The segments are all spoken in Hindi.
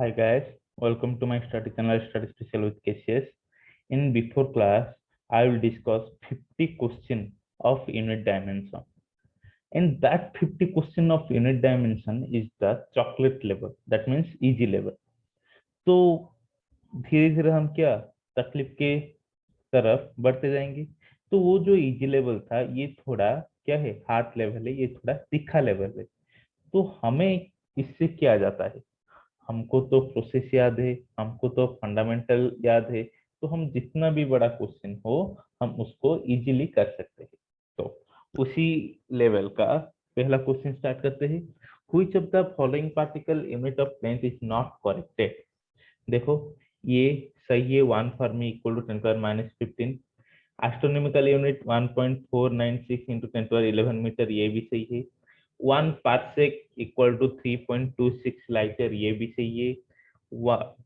Hi guys, welcome to my study channel Study Special with KCS. In before class, I will discuss 50 question of unit dimension. And that 50 question of unit dimension is the chocolate level. That means easy level. तो धीरे धीरे हम क्या तकलीफ के तरफ बढ़ते जाएंगे। तो वो जो इजी लेवल था ये थोड़ा क्या है हार्ड लेवल है, ये थोड़ा तीखा लेवल है। तो हमें इससे क्या जाता है, हमको तो प्रोसेस याद है, हमको तो फंडामेंटल याद है। तो हम जितना भी बड़ा क्वेश्चन हो हम उसको इजीली कर सकते हैं। तो उसी लेवल का पहला क्वेश्चन स्टार्ट करते हैं। Which of the following particle unit of length is not corrected. देखो ये सही है, 1 fermi equal to 10⁻15। Astronomical unit 1.496 into 10⁻11 metre, ये भी सही है। 1 parsec equal to 3.26 light year, ये भी सही है।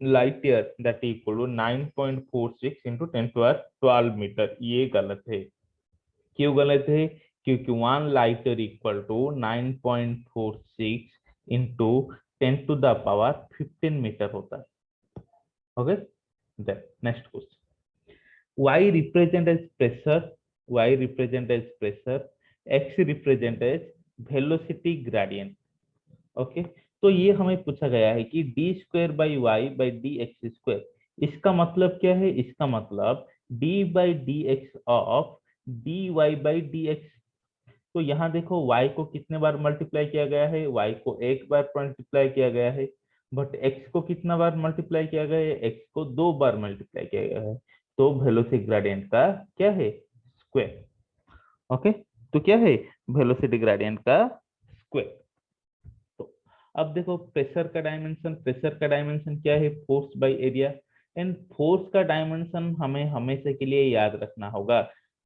Light year that equal to 9.46 into 10⁻12 metre, ये गलत है। क्यों गलत है? क्योंकि 1 light year equal to 9.46 into 10⁻15 metre होता है। Okay, then next question. y represent as pressure, y represent as pressure, x represent as velocity gradient। Okay, तो ये हमें पूछा गया है कि D square by Y by D X square, इसका मतलब क्या है? इसका मतलब D by D X of D Y by D X. तो यहाँ देखो y को कितने बार मल्टीप्लाई किया गया है? y को एक बार मल्टीप्लाई किया गया है। बट x को कितना बार मल्टीप्लाई किया गया है? x को दो बार मल्टीप्लाई किया गया है। तो वेलोसिटी ग्रेडियंट का क्या है? स्क्वायर। ओके, तो क्या है? वेलोसिटी ग्रेडियंट का स्क्वायर। तो अब देखो प्रेशर का डायमेंशन, प्रेशर का डायमेंशन क्या है? Force by area. And force का डायमेंशन हमें हमेशा के लिए याद रखना होगा।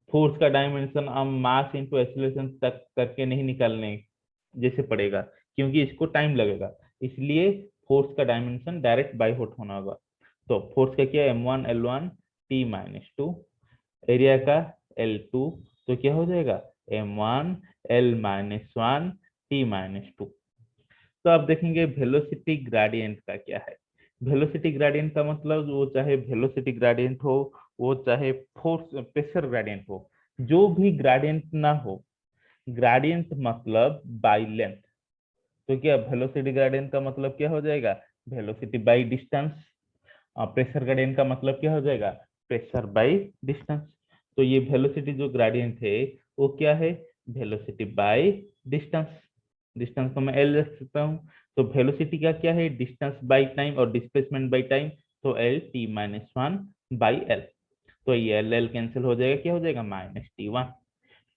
फोर्स का डायमेंशन हम मास इंटू एक्सीलरेशन तक करके नहीं निकालने जैसे पड़ेगा, क्योंकि इसको टाइम लगेगा। इसलिए फोर्स का डायमेंशन डायरेक्ट बाय हार्ट होना होगा। तो फोर्स का क्या? m1 l1 t-2, एरिया का l2। तो क्या हो जाएगा? m1 l-1 t-2। तो आप देखेंगे वेलोसिटी ग्रेडियंट का क्या है। वेलोसिटी ग्रेडियंट का मतलब वो चाहे वेलोसिटी ग्रेडियंट हो, वो चाहे फोर्स प्रेशर ग्रेडियंट हो, जो भी ग्रेडियंट ना हो, ग्रेडियंट मतलब बाय लेंथ। तो क्या वेलोसिटी ग्रेडियंट का मतलब क्या हो जाएगा? Velocity by distance. Pressure gradient का मतलब क्या हो जाएगा? Pressure by distance. तो ये वेलोसिटी जो ग्रेडियंट है वो क्या है? Velocity by distance. डिस्टेंस को मैं एल रख सकता हूँ। तो वेलोसिटी का क्या है? डिस्टेंस बाय टाइम और डिस्प्लेसमेंट बाय टाइम। तो l t-1 बाई एल। तो ये एल एल कैंसिल हो जाएगा, क्या हो जाएगा? -t1।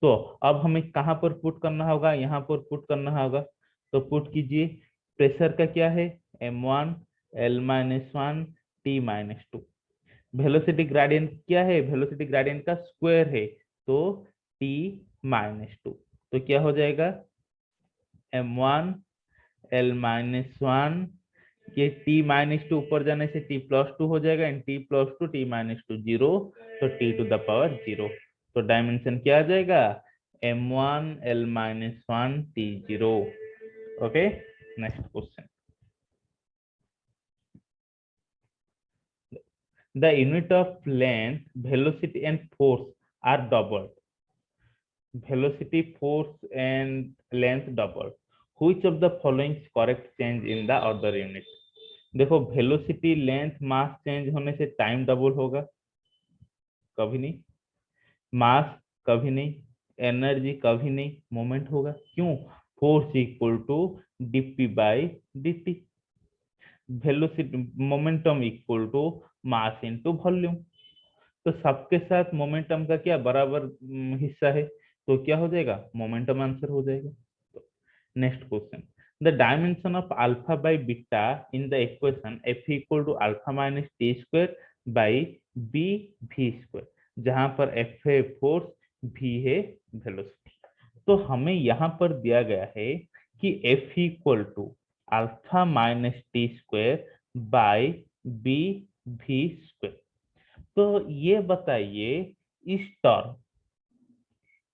तो अब हमें कहाँ पर पुट करना होगा? यहाँ पर पुट करना होगा। तो पुट कीजिए। प्रेशर का क्या है? m1 l-1 t-2। Velocity gradient क्या है? वेलोसिटी ग्रेडियंट का स्क्वायर है, तो t-2। तो क्या हो जाएगा? m1 l-1, ये t-2 ऊपर जाने से t+2 हो जाएगा, एंड t+2 t-2 0। तो t टू द पावर 0। तो डायमेंशन क्या आ जाएगा? m1 l-1 t0। Okay, next question. The unit of length, velocity and force are doubled. Velocity, force and length doubled. Which of the following is correct change in the other unit? देखो वेलोसिटी लेंथ मास चेंज होने से टाइम डबल होगा? कभी नहीं। मास कभी नहीं। एनर्जी कभी नहीं। मोमेंट होगा। क्यों? Force equal to dp by dt। Velocity momentum equal to mass into volume. तो सबके साथ मोमेंटम का क्या बराबर हिस्सा है, तो क्या हो जाएगा? मोमेंटम आंसर हो जाएगा। तो next question. The dimension of alpha by beta in the equation F equal to alpha minus T square by B V square, जहां पर एफ है फोर्स, वी है वेलोसिटी। तो हमें यहाँ पर दिया गया है कि F equal to alpha minus T square by B V square. तो ये बताइए, इस टर्म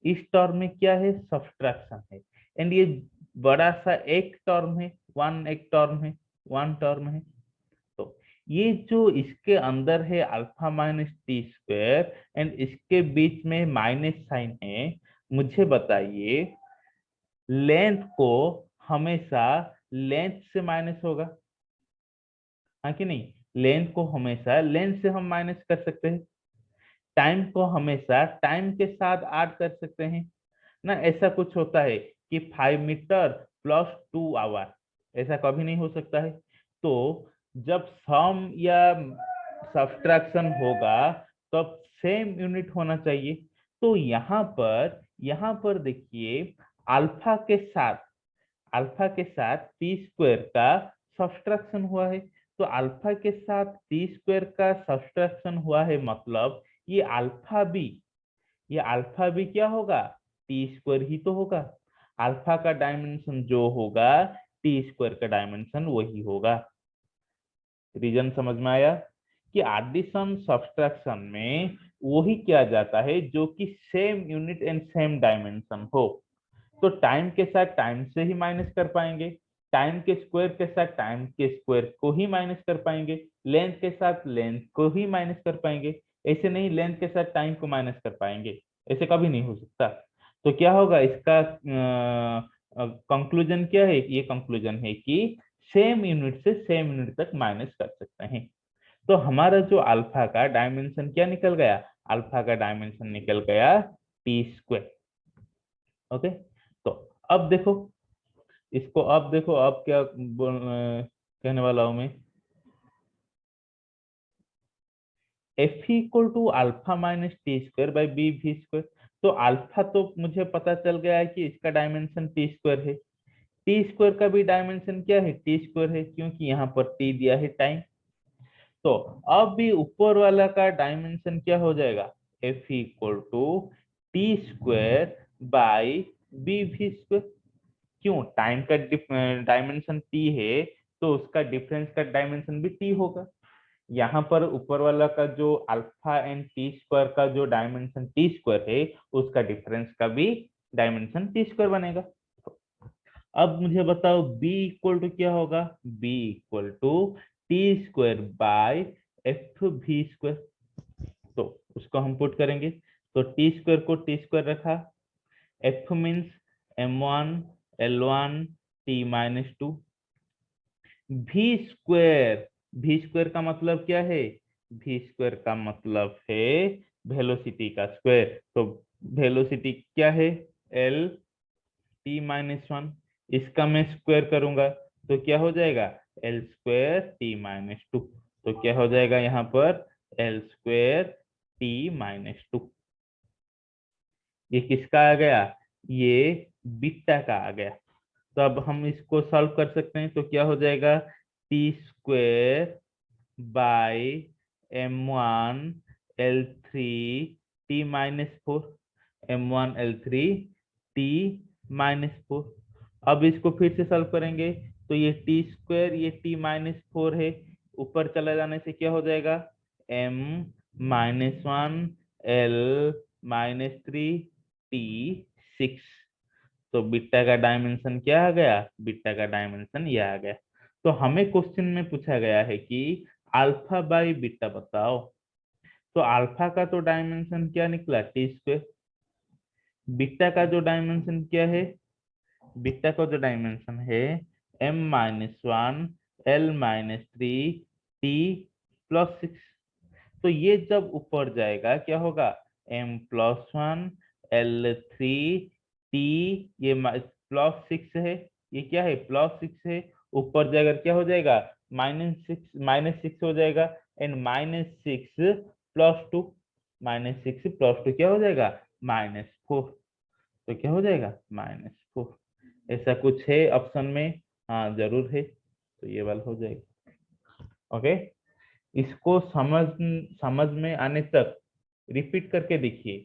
इस टर्म में क्या है? सब्ट्रैक्शन है। एंड ये बड़ा सा एक टर्म है, वन एक टर्म है, वन टर्म है। ये जो इसके अंदर है alpha minus T square and इसके बीच में माइनस साइन है, मुझे बताइए लेंथ को हमेशा लेंथ से माइनस होगा, हाँ कि नहीं? लेंथ को हमेशा लेंथ से हम माइनस कर सकते हैं, टाइम को हमेशा टाइम के साथ ऐड कर सकते हैं ना। ऐसा कुछ होता है कि 5 मीटर प्लस 2 आवर, ऐसा कभी नहीं हो सकता है। तो जब सम या सब्ट्रैक्शन होगा तब सेम यूनिट होना चाहिए। तो यहाँ पर देखिए अल्फा के साथ टी स्क्वायर का सब्ट्रैक्शन हुआ है। तो अल्फा के साथ टी स्क्वायर का सब्ट्रैक्शन हुआ है, मतलब ये अल्फा भी क्या होगा? टी स्क्वायर ही तो होगा। अल्फा का डायमेंशन जो होगा टी स्क्वायर का डायमेंशन वही होगा। रीजन समझ में आया कि एडिशन सब्ट्रैक्शन में वही किया जाता है जो कि same unit and same dimension हो। तो टाइम के साथ टाइम से ही माइनस कर पाएंगे, टाइम के स्क्वायर के साथ टाइम के स्क्वायर को ही माइनस कर पाएंगे, लेंथ के साथ लेंथ को ही माइनस कर पाएंगे। ऐसे नहीं लेंथ के साथ टाइम को माइनस कर पाएंगे, ऐसे कभी नहीं हो सकता। तो क्या होगा इसका कंक्लूजन? क्या है ये कंक्लूजन है कि सेम यूनिट से सेम यूनिट तक माइनस कर सकते हैं। तो हमारा जो अल्फा का डायमेंशन क्या निकल गया? अल्फा का डायमेंशन निकल गया टी स्क्वायर। ओके, तो अब देखो इसको, अब देखो अब क्या कहने वाला हूं मैं। F equal to alpha minus T square by B V square. तो अल्फा तो मुझे पता चल गया है कि इसका डायमेंशन टी स्क्वायर है, टी स्क्वायर का भी डायमेंशन क्या है? टी स्क्वायर है, क्योंकि यहाँ पर टी दिया है टाइम। तो अब भी ऊपर वाला का डायमेंशन क्या हो जाएगा? F equal to T square by B V square. क्यों? टाइम का डायमेंशन टी है, तो उसका डिफरेंस का डायमेंशन भी टी होगा। यहाँ पर ऊपर वाला का जो अल्फा एंड टी स्क्वायर का जो डायमेंशन टी स्क्वायर है, उसका डिफरेंस का भी डायमेंशन टी स्क्वायर बनेगा। अब मुझे बताओ बी इक्वल टू क्या होगा? B equal to T square by F V square. तो उसको हम पुट करेंगे, तो टी स्क्वायर को टी स्क्वायर रखा, F means m1 l1 t-2, भी स्क्वायर का मतलब क्या है? भी स्क्वायर का मतलब है वेलोसिटी का स्क्वायर। तो वेलोसिटी क्या है? L t-1। इसका मैं स्क्वायर करूंगा तो क्या हो जाएगा? L square t-2। तो क्या हो जाएगा यहाँ पर? L square t-2। ये किसका आ गया? ये बीटा का आ गया। तो अब हम इसको सॉल्व कर सकते हैं, तो क्या हो जाएगा? T square by m1 l3 t-4, m1 l3 t-4। अब इसको फिर से सॉल्व करेंगे तो ये टी स्क्वेयर ये t-4 है, ऊपर चला जाने से क्या हो जाएगा? m-1l-3 t-6। तो बीटा का डायमेंशन क्या आ गया? बीटा का डायमेंशन ये आ गया। तो हमें क्वेश्चन में पूछा गया है कि अल्फा बाई बीटा बताओ। तो अल्फा का तो डायमेंशन क्या निकला? T square. बीटा का जो डायमेंशन क्या है? बीटा का जो डायमेंशन है m-1 l-3 t+6। तो ये जब ऊपर जाएगा क्या होगा? m+1 l3 t, ये +6 है, ये क्या है? +6 है। ऊपर जाएगा क्या हो जाएगा? -6 हो जाएगा, एंड -6 + 2, -6 + 2 क्या हो जाएगा? -4। तो क्या हो जाएगा? -4। ऐसा कुछ है ऑप्शन में? हाँ जरूर है, तो ये वाला हो जाएगा। ओके, इसको समझ में आने तक रिपीट करके देखिए।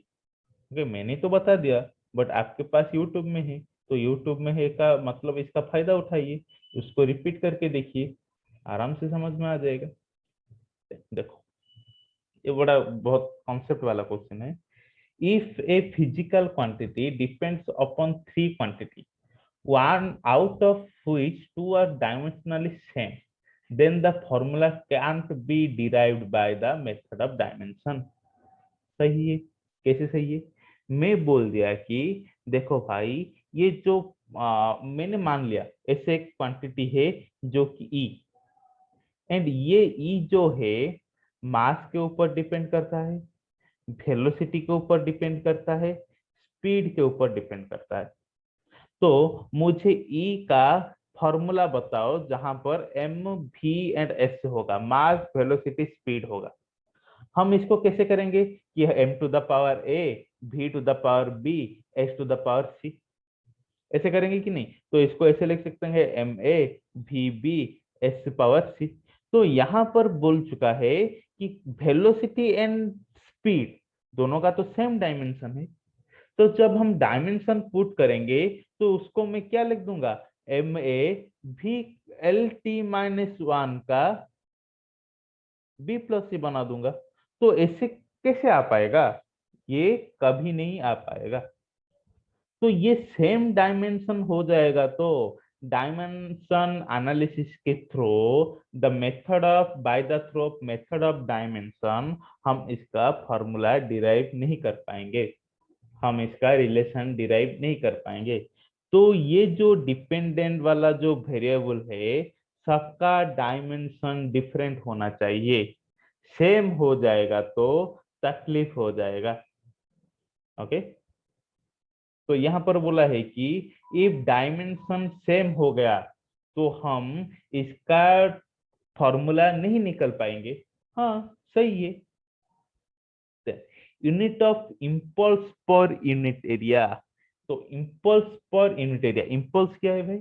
ओके, मैंने तो बता दिया, बट आपके पास यूट्यूब में है, तो यूट्यूब में है का मतलब इसका फायदा उठाइए, उसको रिपीट करके देखिए, आराम से समझ में आ जाएगा। देखो ये बड़ा बहुत कॉन्सेप्ट वाला क्वेश्चन है। If a physical quantity depends upon 3 quantity, one out of which two are dimensionally same, then the formula can't be derived by the method of dimension। सही है। कैसे सही है? मैं बोल दिया कि देखो भाई, ये जो मैंने मान लिया ऐसे एक क्वांटिटी है जो कि ई, एंड ये ई जो है मास के ऊपर डिपेंड करता है, वेलोसिटी के ऊपर डिपेंड करता है, स्पीड के ऊपर डिपेंड करता है। तो मुझे ई का फॉर्मूला बताओ जहां पर एम वी एंड एस होगा, मास वेलोसिटी स्पीड होगा। हम इसको कैसे करेंगे कि M to the power A, V to the power B, S to the power C, ऐसे करेंगे कि नहीं? तो इसको ऐसे लिख सकते हैं M A V B S power C. तो यहां पर बोल चुका है कि वेलोसिटी एंड स्पीड दोनों का तो सेम डायमेंशन है। तो जब हम डायमेंशन पुट करेंगे तो उसको मैं क्या लिख दूंगा, एम ए भी एल टी माइनस वन का बी प्लस सी बना दूंगा। तो ऐसे कैसे आ पाएगा? ये कभी नहीं आ पाएगा। तो ये सेम डायमेंशन हो जाएगा। तो डायमेंशन एनालिसिस के through the method of by the through of method of dimension हम इसका फॉर्मूला डिराइव नहीं कर पाएंगे, हम इसका रिलेशन डिराइव नहीं कर पाएंगे। तो ये जो डिपेंडेंट वाला जो वेरिएबल है सबका डायमेंशन डिफरेंट होना चाहिए। सेम हो जाएगा तो तकलीफ हो जाएगा। ओके। तो यहाँ पर बोला है कि इफ डायमेंशन सेम हो गया तो हम इसका फॉर्मूला नहीं निकल पाएंगे। हाँ सही है। Unit of impulse per unit area. तो impulse per unit area, impulse क्या है भाई?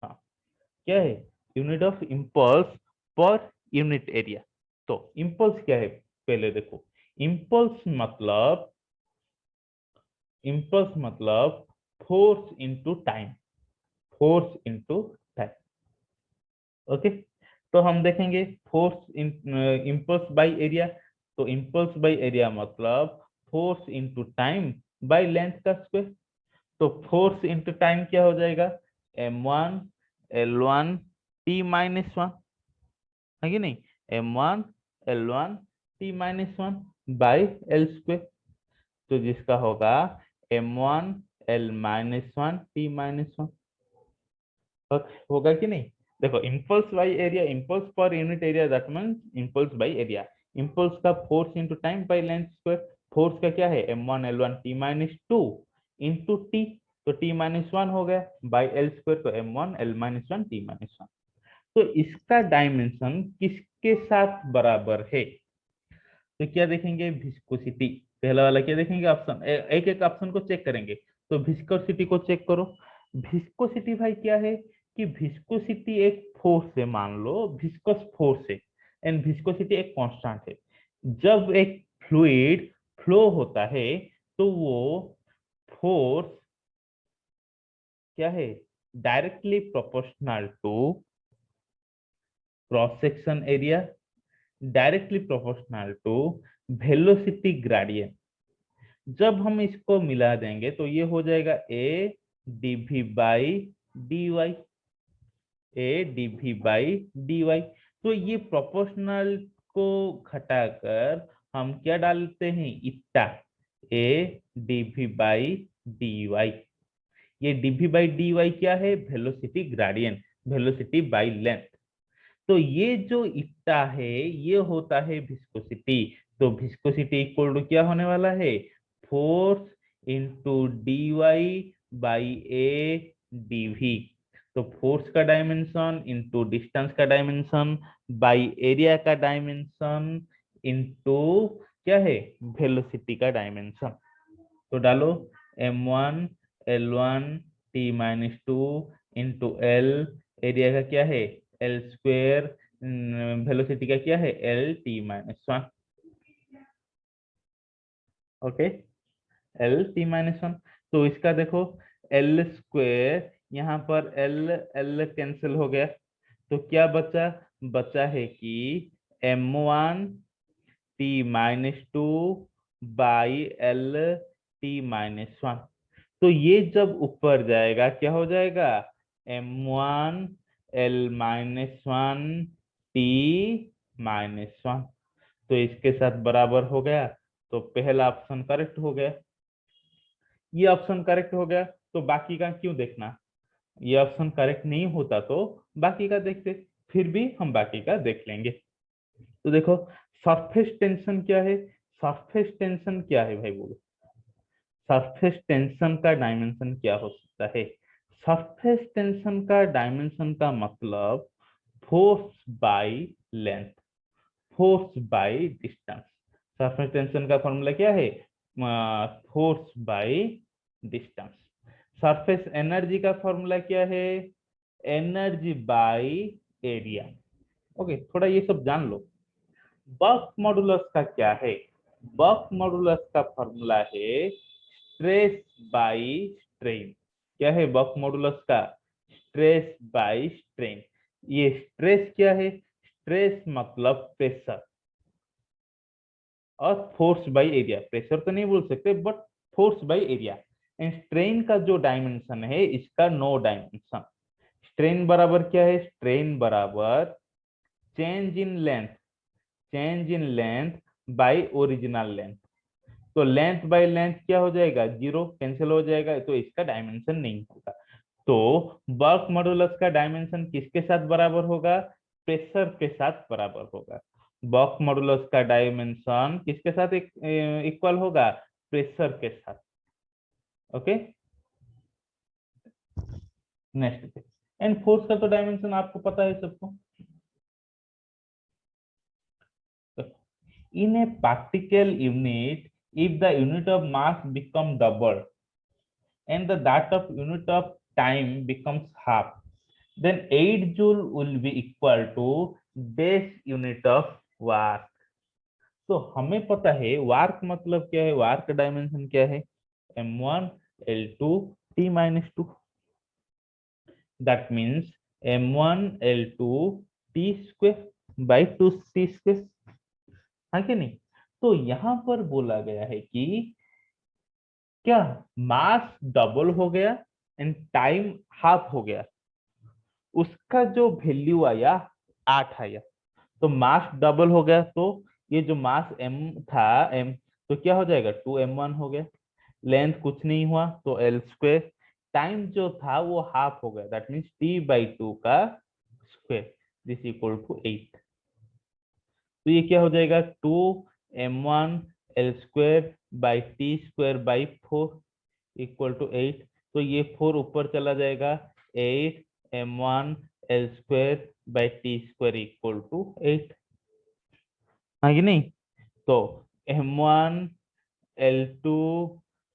हाँ, क्या है? Unit of impulse per unit area. तो इम्पल्स क्या है पहले देखो। इम्पल्स मतलब, इम्पल्स मतलब force into time, force into time. Okay. तो हम देखेंगे force in impulse by area. तो इम्पल्स बाय एरिया मतलब force into time by length का स्क्वायर। तो फोर्स इनटू टाइम क्या हो जाएगा, m1 l1 t-1, है कि नहीं? m1 l1 t-1 by L square. तो जिसका होगा m1 l-1 t-1, होगा कि नहीं? देखो impulse by area, impulse per unit area, that means impulse by area. Impulse का force into time by length square. Force का क्या है, m1 l1 t-2 into T. तो t-1 हो गया बाय एल स्क्वायर, तो m1 l-1 t-1। तो इसका डायमेंशन किसके साथ बराबर है? तो क्या देखेंगे, विस्कोसिटी। पहला वाला क्या देखेंगे ऑप्शन, एक एक ऑप्शन को चेक करेंगे। तो विस्कोसिटी को चेक करो। विस्कोसिटी भाई क्या है कि विस्कोसिटी एक फोर्स है, मान लो विस्कस फोर्स है, एंड विस्कोसिटी एक कांस्टेंट है। जब एक फ्लूइड फ्लो होता है तो वो फोर्स क्या है, directly proportional to cross section area, directly proportional to velocity gradient. जब हम इसको मिला देंगे तो ये हो जाएगा a dv by d y, a dv by d y. तो ये प्रोपोर्शनल को घटाकर हम क्या डालते हैं, इतना, ए डीवी बाई डी वाई। ये डीवी बाई डी वाई क्या है, velocity gradient, velocity by length. तो ये जो इतना है ये होता है विस्कोसिटी। तो विस्कोसिटी इक्वल टू क्या होने वाला है, force into D Y by A D V. तो फोर्स का डायमेंशन इंटू डिस्टेंस का डायमेंशन बाई एरिया का डायमेंशन इंटू क्या है, वेलोसिटी का डायमेंशन। तो डालो m1 l1 t-2 into L, area का क्या है एल स्क्वेयर, वेलोसिटी का क्या है l t-1। Okay, l t-1। तो इसका देखो एल स्क्वेयर, यहाँ पर एल एल कैंसिल हो गया, तो क्या बचा, बचा है कि m1 t-2 by l t-1। तो ये जब ऊपर जाएगा क्या हो जाएगा, m1 L-1 T-1। तो इसके साथ बराबर हो गया, तो पहला ऑप्शन करेक्ट हो गया। ये ऑप्शन करेक्ट हो गया तो बाकी का क्यों देखना, ये ऑप्शन करेक्ट नहीं होता तो बाकी का देखते, फिर भी हम बाकी का देख लेंगे। तो देखो सरफेस टेंशन क्या है, सरफेस टेंशन क्या है भाई बोलो, सरफेस टेंशन का डायमेंशन क्या हो सकता है। सरफेस टेंशन का डायमेंशन का मतलब force by length, force by distance. Surface tension का फॉर्मूला क्या है, force by distance. Surface energy का फॉर्मूला क्या है, एनर्जी बाय एरिया। ओके, थोड़ा ये सब जान लो। वर्क मॉडुलस का क्या है, वर्क मॉडुलस का फॉर्मूला है स्ट्रेस बाय स्ट्रेन। क्या है वर्क मॉडुलस का, स्ट्रेस बाय स्ट्रेन। ये स्ट्रेस क्या है, स्ट्रेस मतलब प्रेशर, और फोर्स बाय एरिया, प्रेशर तो नहीं बोल सकते but force by area. And strain का जो डायमेंशन है इसका नो डायमेंशन। स्ट्रेन बराबर क्या है, स्ट्रेन बराबर change in length, change in length bye original length. तो लेंथ बाय लेंथ क्या हो जाएगा, जीरो, कैंसिल हो जाएगा, तो इसका डायमेंशन नहीं होगा। तो वर्क मॉडुलस का डायमेंशन किसके साथ बराबर होगा, प्रेशर के साथ बराबर होगा। वर्क मॉडुलस का डायमेंशन किसके साथ इक्वल होगा, प्रेशर के साथ। Okay, next. एंड फोर्स का तो डायमेंशन आपको पता है सबको। In a particle unit, if the unit of mass become double and that of unit of time becomes half, then 8 joule will be equal to this unit of work. तो हमें पता है वार्क मतलब क्या है, वार्क डायमेंशन क्या है, m1 l2 t-2। That means m1 l2 t square by 2 t square, हाँ कि नहीं। तो यहाँ पर बोला गया है कि क्या मास डबल हो गया एंड टाइम हाफ हो गया, उसका जो वैल्यू आया 8 आया। तो मास डबल हो गया तो ये जो मास m था m, तो क्या हो जाएगा 2m1 हो गया। लेंथ कुछ नहीं हुआ तो l स्क्वायर, टाइम जो था वो हाफ हो गया, दैट मीन्स t/2 का स्क्वायर, दिस इक्वल टू 8। तो ये क्या हो जाएगा 2m1 l square by T square by 4 equal to 8। तो ये 4 ऊपर चला जाएगा, 8m1 l square by T square equal to 8, हाँ कि नहीं। तो m1 l2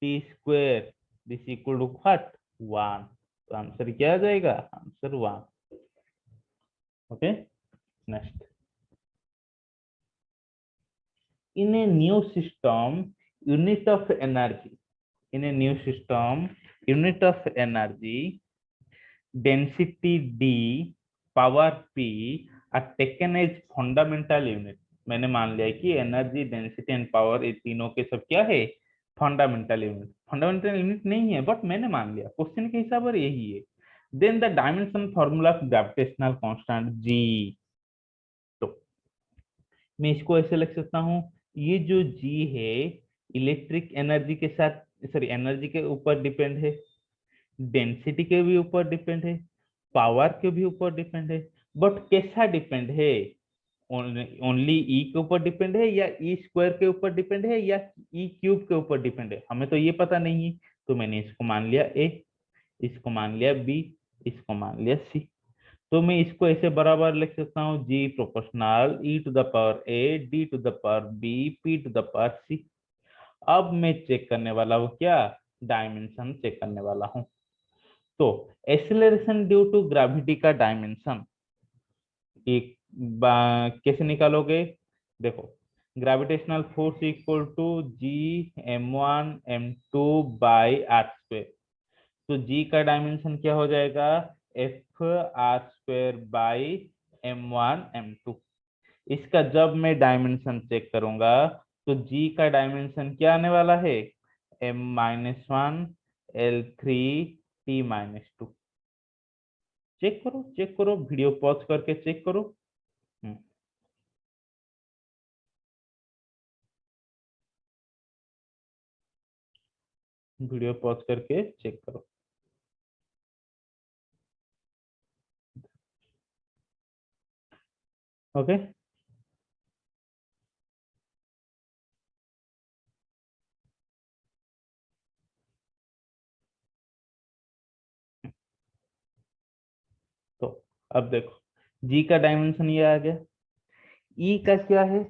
T square this equal to what 1। तो आंसर क्या आ जाएगा, answer 1। Okay, next. In a new system, unit of energy. In a new system, unit of energy, density D, power P are taken as fundamental unit. मैंने मान लिया कि एनर्जी, डेंसिटी एंड पावर ये तीनों के सब क्या है, फंडामेंटल यूनिट। फंडामेंटल यूनिट नहीं है बट मैंने मान लिया, क्वेश्चन के हिसाब से यही है। Then the dimension formula of gravitational constant G. तो मैं इसको ऐसे लिख सकता हूँ, ये जो जी है इलेक्ट्रिक एनर्जी के साथ, सॉरी एनर्जी के ऊपर डिपेंड है, डेंसिटी के भी ऊपर डिपेंड है, पावर के भी ऊपर डिपेंड है। बट कैसा डिपेंड है, ओनली ई के ऊपर डिपेंड है या ई स्क्वायर के ऊपर डिपेंड है या ई क्यूब के ऊपर डिपेंड है, हमें तो ये पता नहीं है। तो मैंने इसको मान लिया ए, इसको मान लिया बी, इसको मान लिया सी। तो मैं इसको ऐसे बराबर लिख सकता हूँ, G proportional E to the power a D to the power B P to the power c. अब मैं चेक करने वाला हूँ क्या, डायमेंशन चेक करने वाला हूँ। तो एक्सेलरेशन ड्यू टू ग्रेविटी का डायमेंशन एक कैसे निकालोगे, देखो gravitational force equal to G m1 m2 by R square. तो जी का डायमेंशन क्या हो जाएगा, F R square by m1 m2। इसका जब मैं डायमेंशन चेक करूंगा तो जी का डायमेंशन क्या आने वाला है, m-1 l3 t-2। चेक करो, वीडियो पॉज करके चेक करो। वीडियो पॉज करके चेक करो। ओके, तो अब देखो जी का डायमेंशन ये आ गया। ई का क्या है?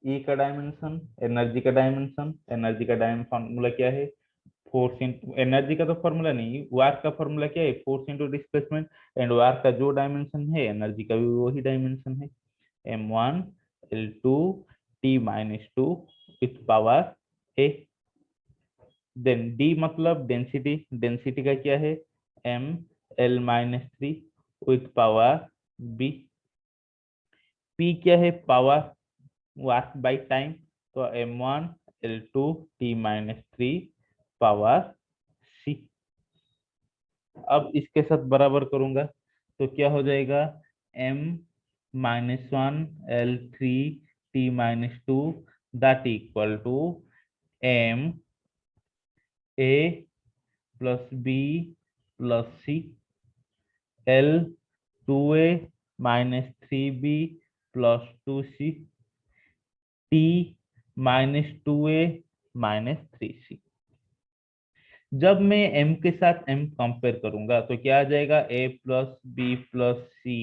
ई का डायमेंशन, एनर्जी का डायमेंशन, एनर्जी का डायमेंशन फॉर्मूला क्या है? फोर्स इंटू एनर्जी का तो फॉर्मूला नहीं, वर्क का फॉर्मूला क्या है? Force into displacement. And work का जो डायमेंशन है एनर्जी का भी वही डायमेंशन है, m1 l2 t-2 with power A. Then D मतलब डेंसिटी, डेंसिटी का क्या है? m l-3 with power B. P क्या है? पावर, वर्क बाई टाइम, तो m1 l2 t-3 power c. अब इसके साथ बराबर करूंगा तो क्या हो जाएगा? m-1 l3 t-2 that equal to m a plus b plus c l 2a minus 3b plus 2c t minus 2a minus 3c। जब मैं m के साथ m कंपेयर करूंगा तो क्या आ जाएगा? a plus B plus C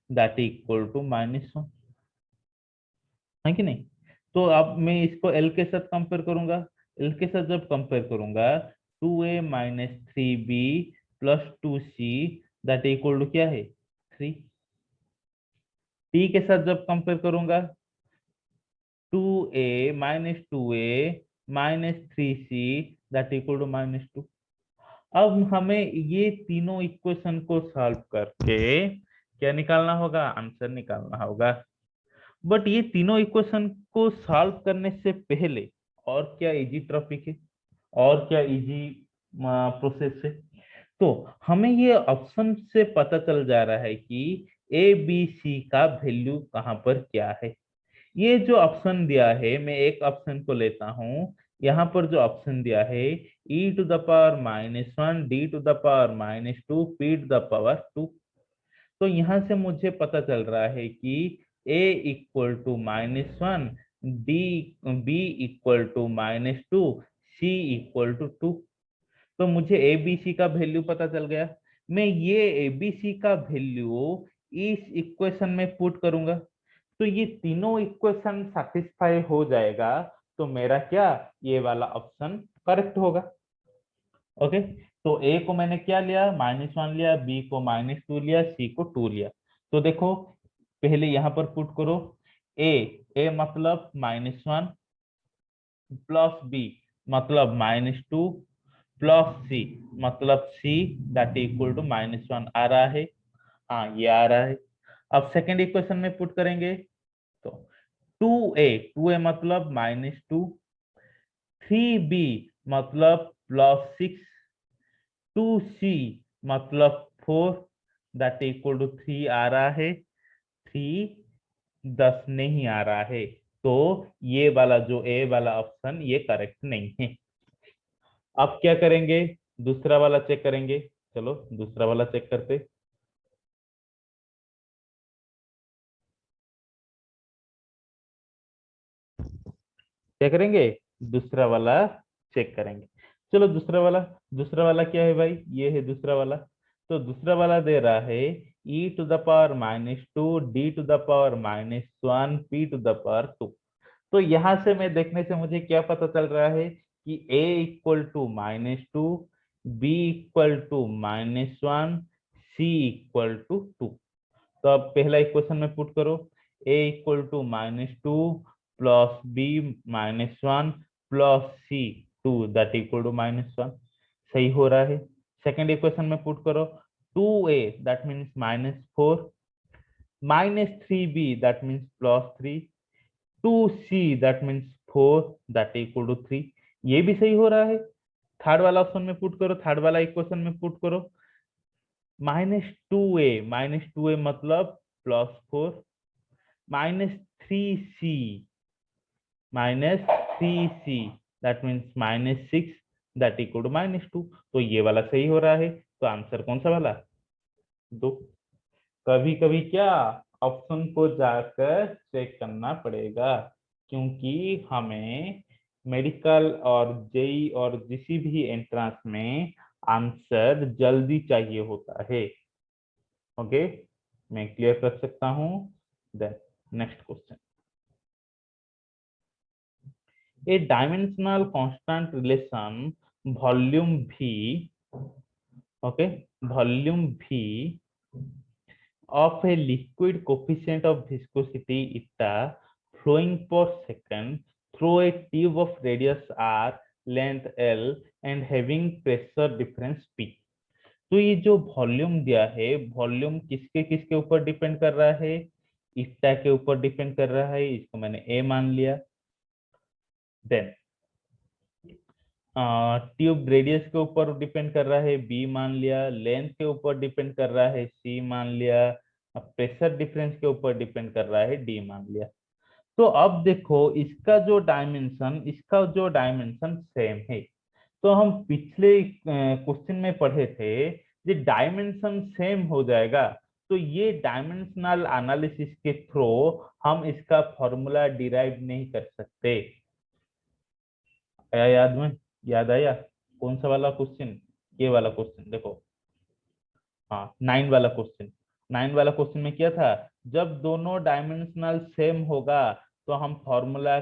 that equal to -1, है कि नहीं? तो अब मैं इसको l के साथ कंपेयर करूंगा, l के साथ जब कंपेयर करूंगा 2a minus 3b plus 2c that equal to क्या है? 3। t के साथ जब कंपेयर करूंगा 2a minus 2a minus 3c that equal to -2। अब हमें ये तीनों इक्वेशन को सॉल्व करके क्या निकालना होगा? आंसर निकालना होगा। बट ये तीनों इक्वेशन को सॉल्व करने से पहले और क्या इजी टॉपिक है, और क्या इजी प्रोसेस है? तो हमें ये ऑप्शन से पता चल जा रहा है कि ए बी सी का वैल्यू कहाँ पर क्या है। ये जो ऑप्शन दिया है, मैं एक ऑप्शन को लेता हूं। यहाँ पर जो ऑप्शन दिया है e to the power -1 d to the power -2 p to the power 2, तो यहाँ से मुझे पता चल रहा है कि a equal to -1, d b equal to -2, c equal to 2। तो मुझे ए बी सी का वैल्यू पता चल गया। मैं ये ए बी सी का वैल्यू इस इक्वेशन में पुट करूंगा तो ये तीनों इक्वेशन सेटिस्फाई हो जाएगा, तो मेरा क्या, ये वाला ऑप्शन करेक्ट होगा। ओके, तो ए को मैंने क्या लिया? -1 लिया, बी को -2 लिया, सी को 2 लिया। तो देखो पहले यहां पर पुट करो। ए ए मतलब -1 प्लस बी मतलब -2 प्लस सी मतलब सी दैट इक्वल टू -1 आ रहा है। हाँ ये आ रहा है। अब सेकेंड इक्वेशन में पुट करेंगे तो 2a मतलब -2, 3b मतलब +6, 2c मतलब 4 दैट इक्वल टू 3 आ रहा है। 3 10 नहीं आ रहा है, तो ये वाला जो ए वाला ऑप्शन ये करेक्ट नहीं है। अब क्या करेंगे? दूसरा वाला चेक करेंगे। चलो दूसरा वाला चेक करते। क्या करेंगे? दूसरा वाला चेक करेंगे। चलो दूसरा वाला क्या है भाई? ये है दूसरा वाला। तो दूसरा वाला दे रहा है e to the power -2 d to the power -1 p to the power 2। तो यहां से मैं देखने से मुझे क्या पता चल रहा है कि a equal to -2, b equal to -1, c equal to 2। तो अब पहला इक्वेशन में पुट करो। a equal to -2 plus b -1 plus c 2 that equal to -1, सही हो रहा है। सेकेंड इक्वेशन में पुट करो। 2a that means -4 -3b that means +3, 2c that means 4 that equal to 3, ये भी सही हो रहा है। थर्ड वाला ऑप्शन में पुट करो, थर्ड वाला इक्वेशन में पुट करो। -2a मतलब +4, -3c -3c that means -6 that equal to -2। तो ये वाला सही हो रहा है, तो आंसर कौन सा वाला? दो। कभी कभी क्या ऑप्शन को जाकर चेक करना पड़ेगा, क्योंकि हमें मेडिकल और जेई और किसी भी एंट्रेंस में आंसर जल्दी चाहिए होता है। ओके, मैं क्लियर कर सकता हूं। देन नेक्स्ट क्वेश्चन, ए डायमेंशनल कांस्टेंट रिलेशन वॉल्यूम भी, ओके, वॉल्यूम भी of a liquid coefficient of viscosity eta flowing per second through a tube of radius r, length l and having pressure difference p। तो ये जो वॉल्यूम दिया है, वॉल्यूम किसके किसके ऊपर डिपेंड कर रहा है? इटा के ऊपर डिपेंड कर रहा है, इसको मैंने ए मान लिया। देन ट्यूब रेडियस के ऊपर डिपेंड कर रहा है, बी मान लिया। लेंथ के ऊपर डिपेंड कर रहा है, सी मान लिया। प्रेशर डिफरेंस के ऊपर डिपेंड कर रहा है, डी मान लिया। तो अब देखो इसका जो डायमेंशन सेम है। तो हम पिछले क्वेश्चन में पढ़े थे, ये डायमेंशन सेम हो जाएगा तो ये डायमेंशनल एनालिसिस के थ्रू हम इसका फॉर्मूला डिराइव नहीं कर सकते। आया याद में? याद आया? कौन सा वाला क्वेश्चन? ये वाला क्वेश्चन देखो। हाँ, 9 वाला क्वेश्चन। 9 वाला क्वेश्चन में क्या था? जब दोनों डायमेंशनल सेम होगा तो हम फॉर्मूला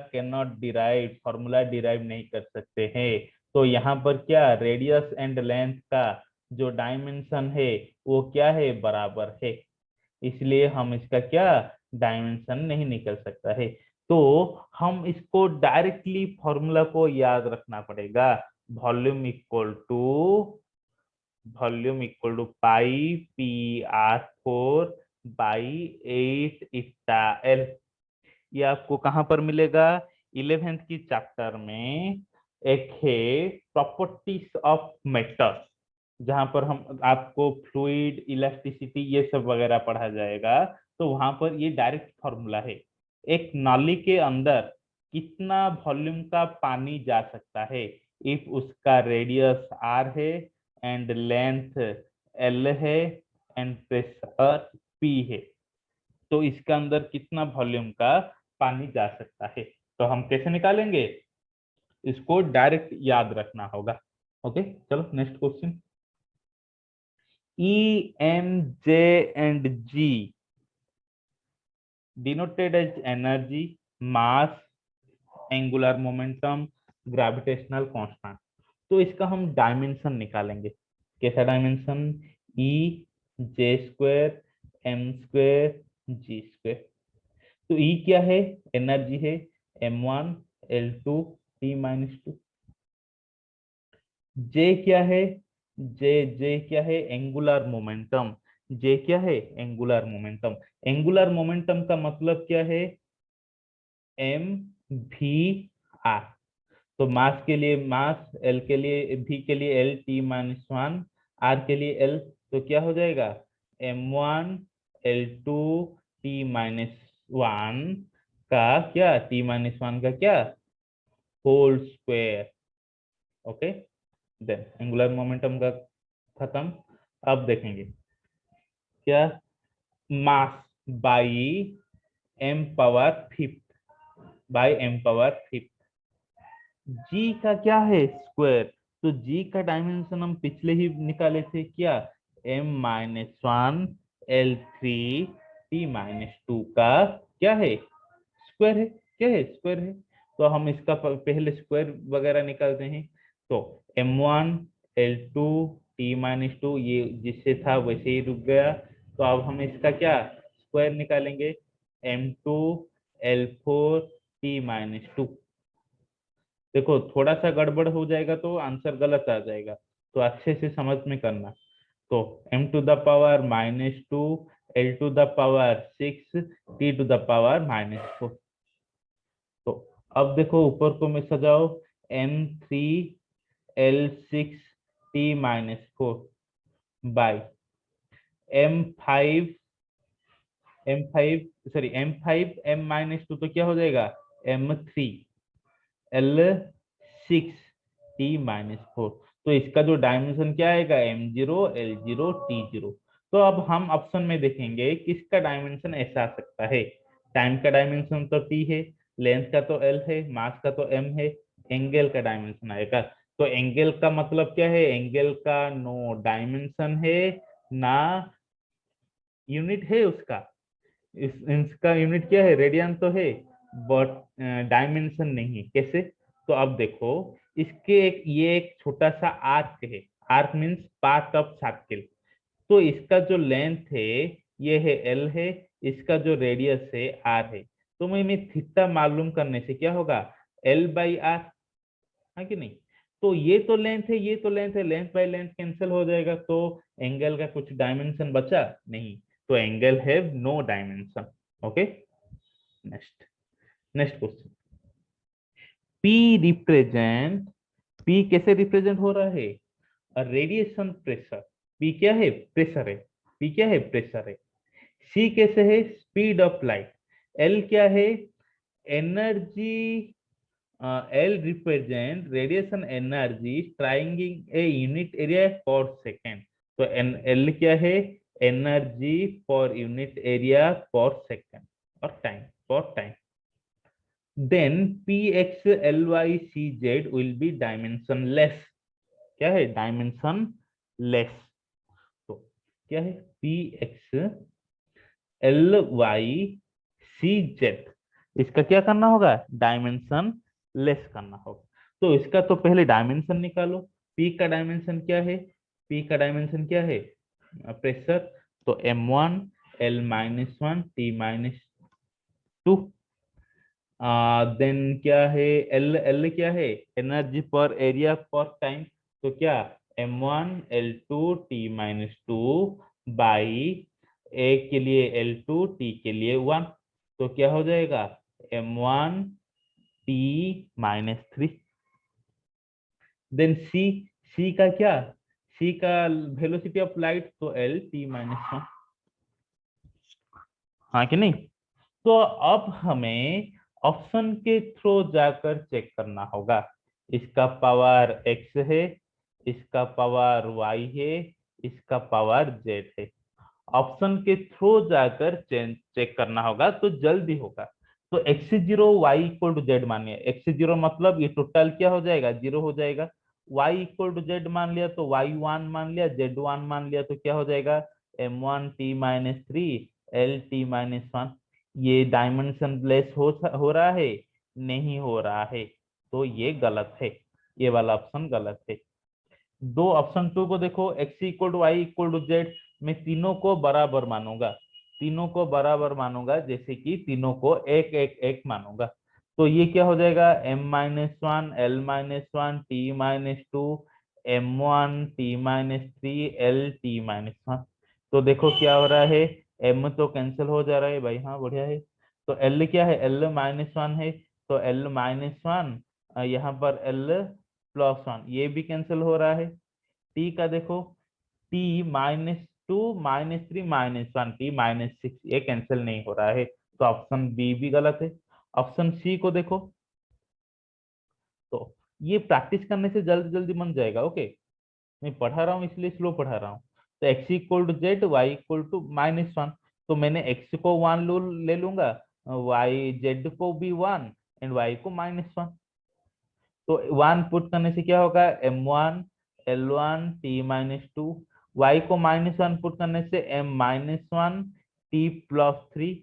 डिराइव नहीं कर सकते हैं। तो यहाँ पर क्या रेडियस एंड लेंथ का जो डायमेंशन है वो क्या है? बराबर है। इसलिए हम इसका क्या डायमेंशन नहीं निकल सकता है। तो हम इसको डायरेक्टली फॉर्मूला को याद रखना पड़ेगा। Volume equal to pi P r4 by 8 eta L. ये आपको कहां पर मिलेगा? 11th की चैप्टर में एक है प्रॉपर्टीज ऑफ मेटल, जहां पर हम आपको फ्लूइड इलास्टिसिटी ये सब वगैरह पढ़ा जाएगा। तो वहां पर ये डायरेक्ट फॉर्मूला है। एक नाली के अंदर कितना वॉल्यूम का पानी जा सकता है इफ उसका रेडियस आर है एंड लेंथ एल है एंड प्रेशर पी है, तो इसके अंदर कितना वॉल्यूम का पानी जा सकता है। तो हम कैसे निकालेंगे? इसको डायरेक्ट याद रखना होगा। ओके, चलो next question. E, M, J, and G denoted as energy, mass, angular momentum, gravitational constant। तो इसका हम डायमेंशन निकालेंगे। कैसा dimension? E, J square, M square, G square. तो E क्या है? एनर्जी है, M1 L2 T-2। जे क्या है? जे क्या है? Angular momentum. जे क्या है? Angular momentum. एंगुलर मोमेंटम का मतलब क्या है? एम भी आर। तो मास के लिए मास, एल के लिए भी के लिए एल T-1, आर के लिए एल। तो क्या हो जाएगा? M1 L2 T-1 का क्या? T-1 का क्या? Whole square. Okay, then angular momentum का खत्म। अब देखेंगे क्या? मास बाई m⁵ जी का क्या है? स्क्वायर। तो जी का डायमेंशन हम पिछले ही निकाले थे क्या? M-1 L3 T-2 का क्या है? स्क्वायर है। क्या है? स्क्वायर है। तो हम इसका पहले स्क्वायर वगैरह निकालते हैं। तो M1 L2 T-2 ये जिससे था वैसे ही रुक गया। तो अब हम इसका क्या स्क्वायर निकालेंगे? M2 L4 T-2। देखो थोड़ा सा गड़बड़ हो जाएगा तो आंसर गलत आ जाएगा, तो अच्छे से समझ में करना। तो M⁻², L⁻6, T⁻⁻4। तो अब देखो ऊपर को में सजाओ, M3 L6 T-4 by M5 M5 sorry M5 M-2 तो क्या हो जाएगा M3 L6 T-4। तो इसका जो डायमेंशन क्या आएगा M0 L0 T0। तो अब हम ऑप्शन में देखेंगे किसका डायमेंशन ऐसा आ सकता है। टाइम का डायमेंशन तो T है, लेंथ का तो L है, मास का तो M है, एंगल का डायमेंशन आएगा। तो एंगल का मतलब क्या है, एंगल का नो डायमेंशन है ना यूनिट है उसका। इसका यूनिट क्या है, रेडियन तो है बट डायमेंशन नहीं। कैसे, तो अब देखो इसके एक ये एक छोटा सा आर्क है। Arc means part of circle. तो इसका जो लेंथ है ये है एल है, इसका जो रेडियस है आर है। तो मैं थीटा मालूम करने से क्या होगा, एल बाई आर, है कि नहीं। तो ये तो लेंथ है, ये तो लेंथ है, लेंथ बाय लेंथ कैंसिल हो जाएगा, तो एंगल का कुछ डायमेंशन बचा नहीं। तो angle have no dimension. Okay, next next question. P represent, P कैसे रिप्रेजेंट हो रहा है, रेडिएशन प्रेशर। पी क्या है, प्रेशर है। पी क्या है, प्रेशर है। सी कैसे है, स्पीड ऑफ लाइट। एल क्या है, energy. L represent radiation energy trying a unit area per second। तो L क्या है, energy per unit area per second और time per time. Then PXLYCZ will be dimensionless। क्या है, डायमेंशन लेस। तो क्या है, PXLYCZ, इसका क्या करना होगा, डायमेंशन लेस करना होगा। तो इसका तो पहले डायमेंशन निकालो। पी का डायमेंशन क्या है, पी का डायमेंशन क्या है, प्रेशर। तो M1 L-1 T-2। देन क्या है, एल एल क्या है, एनर्जी पर एरिया पर टाइम। तो क्या, M1 L2 T-2 बाई ए के लिए L2 T के लिए 1। तो क्या हो जाएगा, M1 T-3। देन सी, सी का क्या, सी का वेलोसिटी ऑफ लाइट, तो L T-1, हाँ कि नहीं। तो अब हमें ऑप्शन के थ्रू जाकर चेक करना होगा। इसका पावर x है, इसका पावर y है, इसका पावर z है। ऑप्शन के थ्रू जाकर चेक करना होगा तो जल्दी होगा। तो x0 y equal to Z मानिए। x0 मतलब ये टोटल क्या हो जाएगा, जीरो हो जाएगा। y इक्वल टू जेड मान लिया तो y1 मान लिया, z1 मान लिया, तो क्या हो जाएगा, M1 T-3 L T-1। ये डायमेंशन लेस हो रहा है, नहीं हो रहा है, तो ये गलत है। ये वाला ऑप्शन गलत है। दो ऑप्शन टू को देखो, x equal to Y equal to Z, मैं तीनों को बराबर मानूंगा। तीनों को बराबर मानूंगा, जैसे कि तीनों को एक एक एक मानूंगा। तो ये क्या हो जाएगा, M-1 L-1 T-2 M1 T-3 L T-1। तो देखो क्या हो रहा है, M तो कैंसिल हो जा रहा है भाई, हाँ बढ़िया है। तो L क्या है, L-1 है, तो L-1 यहाँ पर L+1 ये भी कैंसिल हो रहा है। टी का देखो, T-2 -3 -1 T-6 ये कैंसिल नहीं हो रहा है, तो ऑप्शन बी भी गलत है। ऑप्शन सी को देखो, तो ये प्रैक्टिस करने से जल्दी जल्दी बन जाएगा। ओके, मैं पढ़ा रहा हूँ इसलिए स्लो पढ़ा रहा हूँ। तो x equal to Z, Y equal to -1। तो मैंने x को 1 ले लूंगा, y z को भी 1 एंड y को -1। तो 1 पुट करने से क्या होगा, M1 L1 T-2, y को -1 पुट करने से M-1 T+3।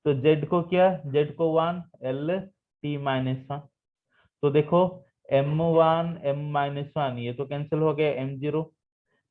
तो z को क्या, z को 1 L T-1। तो देखो M1 M-1 ये तो कैंसिल हो गया, M0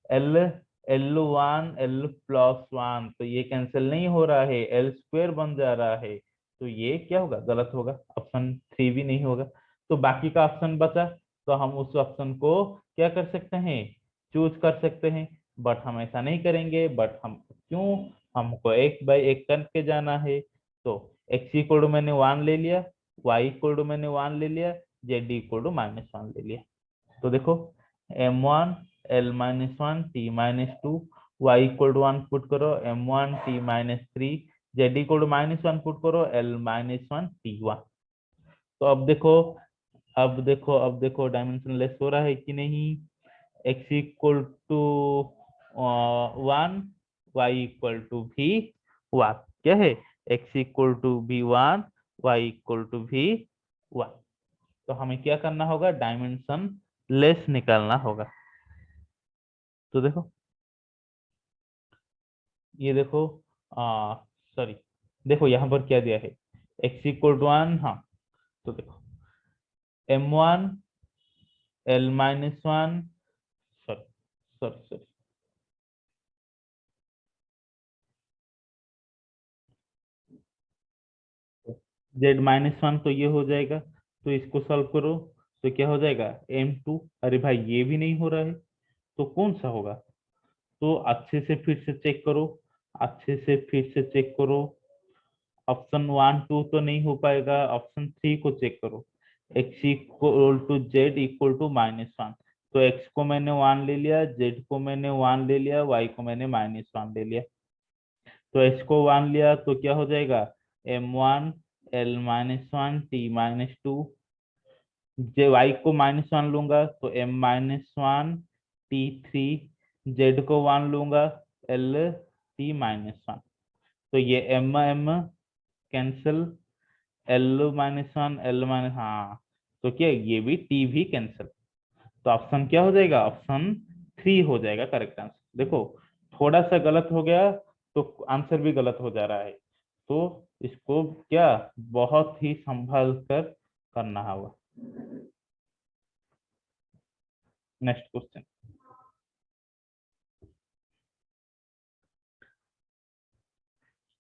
L L1 L+1 तो ये कैंसिल नहीं हो रहा है, L² बन जा रहा है। तो ये क्या होगा, गलत होगा, ऑप्शन 3 भी नहीं होगा। तो बाकी का ऑप्शन बचा, तो हम उस ऑप्शन को क्या कर सकते हैं, चूज कर सकते हैं। बट हम ऐसा नहीं करेंगे, बट हम क्यों, हमको एक बाय एक करके जाना है। तो x इक्वल टू मैंने 1 ले लिया, y इक्वल टू मैंने 1 ले लिया, z इक्वल टू -1 ले लिया। तो देखो M1 L-1 T-2 y equal to 1 put करो m1 t minus 3, z equal to -1 put करो l माइनस 1 t1। तो अब देखो डायमेंशन लेस हो रहा है कि नहीं। x equal to 1, y equal to भी 1, क्या है, x इक्वल टू भी 1, y इक्वल टू भी 1। तो हमें क्या करना होगा, डायमेंशन लेस निकालना होगा। तो देखो, ये देखो, सॉरी, देखो यहाँ पर क्या दिया है, x इक्वल टू 1, हाँ। तो देखो m1 l minus 1, sorry sorry sorry, z minus 1 तो ये हो जाएगा, तो इसको सॉल्व करो तो क्या हो जाएगा m2। अरे भाई ये भी नहीं हो रहा है, तो कौन सा होगा। तो अच्छे से फिर से चेक करो, अच्छे से फिर से चेक करो। ऑप्शन 1 2 तो नहीं हो पाएगा, ऑप्शन 3 को चेक करो। x equal to Z equal to -1, तो x को मैंने 1 ले लिया, z को मैंने 1 ले लिया, y को मैंने -1 ले लिया। तो x को 1 लिया तो क्या हो जाएगा, m1 l minus 1 t minus 2। जे y को -1 लूंगा तो m -1 t3, z को 1 लूंगा l t -1। तो ये m m cancel, l-1 l-, हाँ, तो क्या ये भी t भी कैंसिल। तो ऑप्शन क्या हो जाएगा, ऑप्शन 3 हो जाएगा करेक्ट आंसर। देखो थोड़ा सा गलत हो गया तो आंसर भी गलत हो जा रहा है, तो इसको क्या बहुत ही संभाल कर करना होगा। Next question,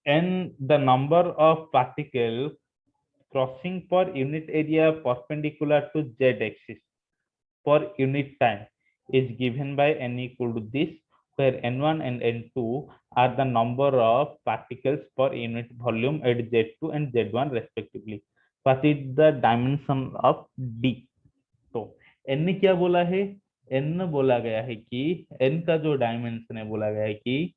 n the number of particles crossing per unit area perpendicular to z axis per unit time is given by n equal to this, where n1 and n2 are the number of particles per unit volume at z2 and z1 respectively. What is the dimension of d। तो n ने क्या बोला है, n बोला गया है कि n का जो डायमेंशन है बोला गया है कि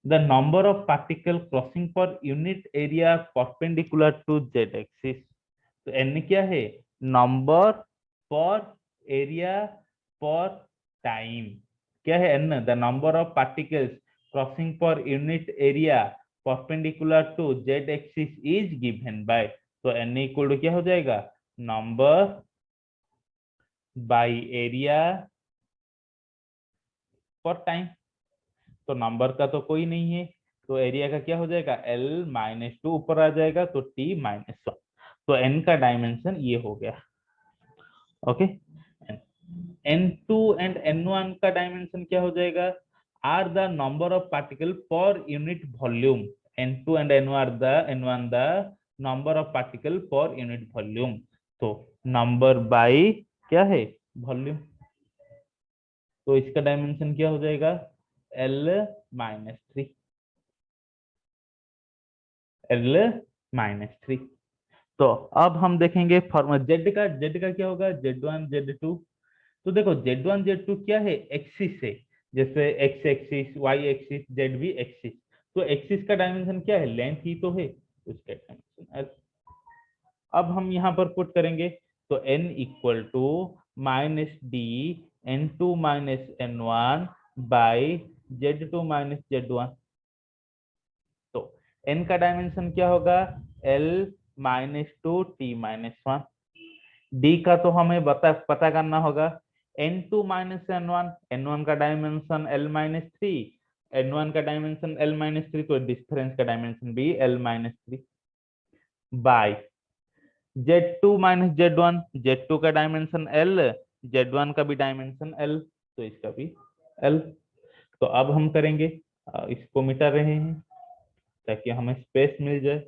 the number of particle crossing per unit area perpendicular to z axis। तो n क्या है, नंबर पर एरिया पर टाइम, क्या है n, the number of particles crossing per unit area perpendicular to z axis is given by. तो n इक्वल टू क्या हो जाएगा, number by area per time. तो नंबर का तो कोई नहीं है, तो एरिया का क्या हो जाएगा l-2 ऊपर आ जाएगा तो t-1। तो n का डायमेंशन ये हो गया। ओके, n2 एंड n1 का डायमेंशन क्या हो जाएगा, are the number of particle per unit volume. n2 and n1 the number of particle per unit volume. तो नंबर बाई क्या है, वॉल्यूम। तो इसका डायमेंशन क्या हो जाएगा, l-3, l-3। तो अब हम देखेंगे फॉर्मूला जेड का क्या होगा, z1 z2। तो देखो z1 z2 क्या है, एक्सिस है, जैसे x axis, y axis, z भी एक्सिस। तो एक्सिस का डायमेंशन क्या है, लेंथ ही तो है, तो इसका डायमेंशन l। अब हम यहाँ पर पुट करेंगे तो n equal to -d n2 n1 by z2 z1। तो n का डायमेंशन क्या होगा, l-2 t-1। डी का तो हमें पता करना होगा, n2 n1, n1 का डायमेंशन l-3, n1 का डायमेंशन l-3, तो डिफरेंस का डायमेंशन भी l-3 bye z2 z1, z2 का डायमेंशन l, z1 का भी डायमेंशन l, तो इसका भी l। तो अब हम करेंगे, इसको मिटा रहे हैं ताकि हमें स्पेस मिल जाए।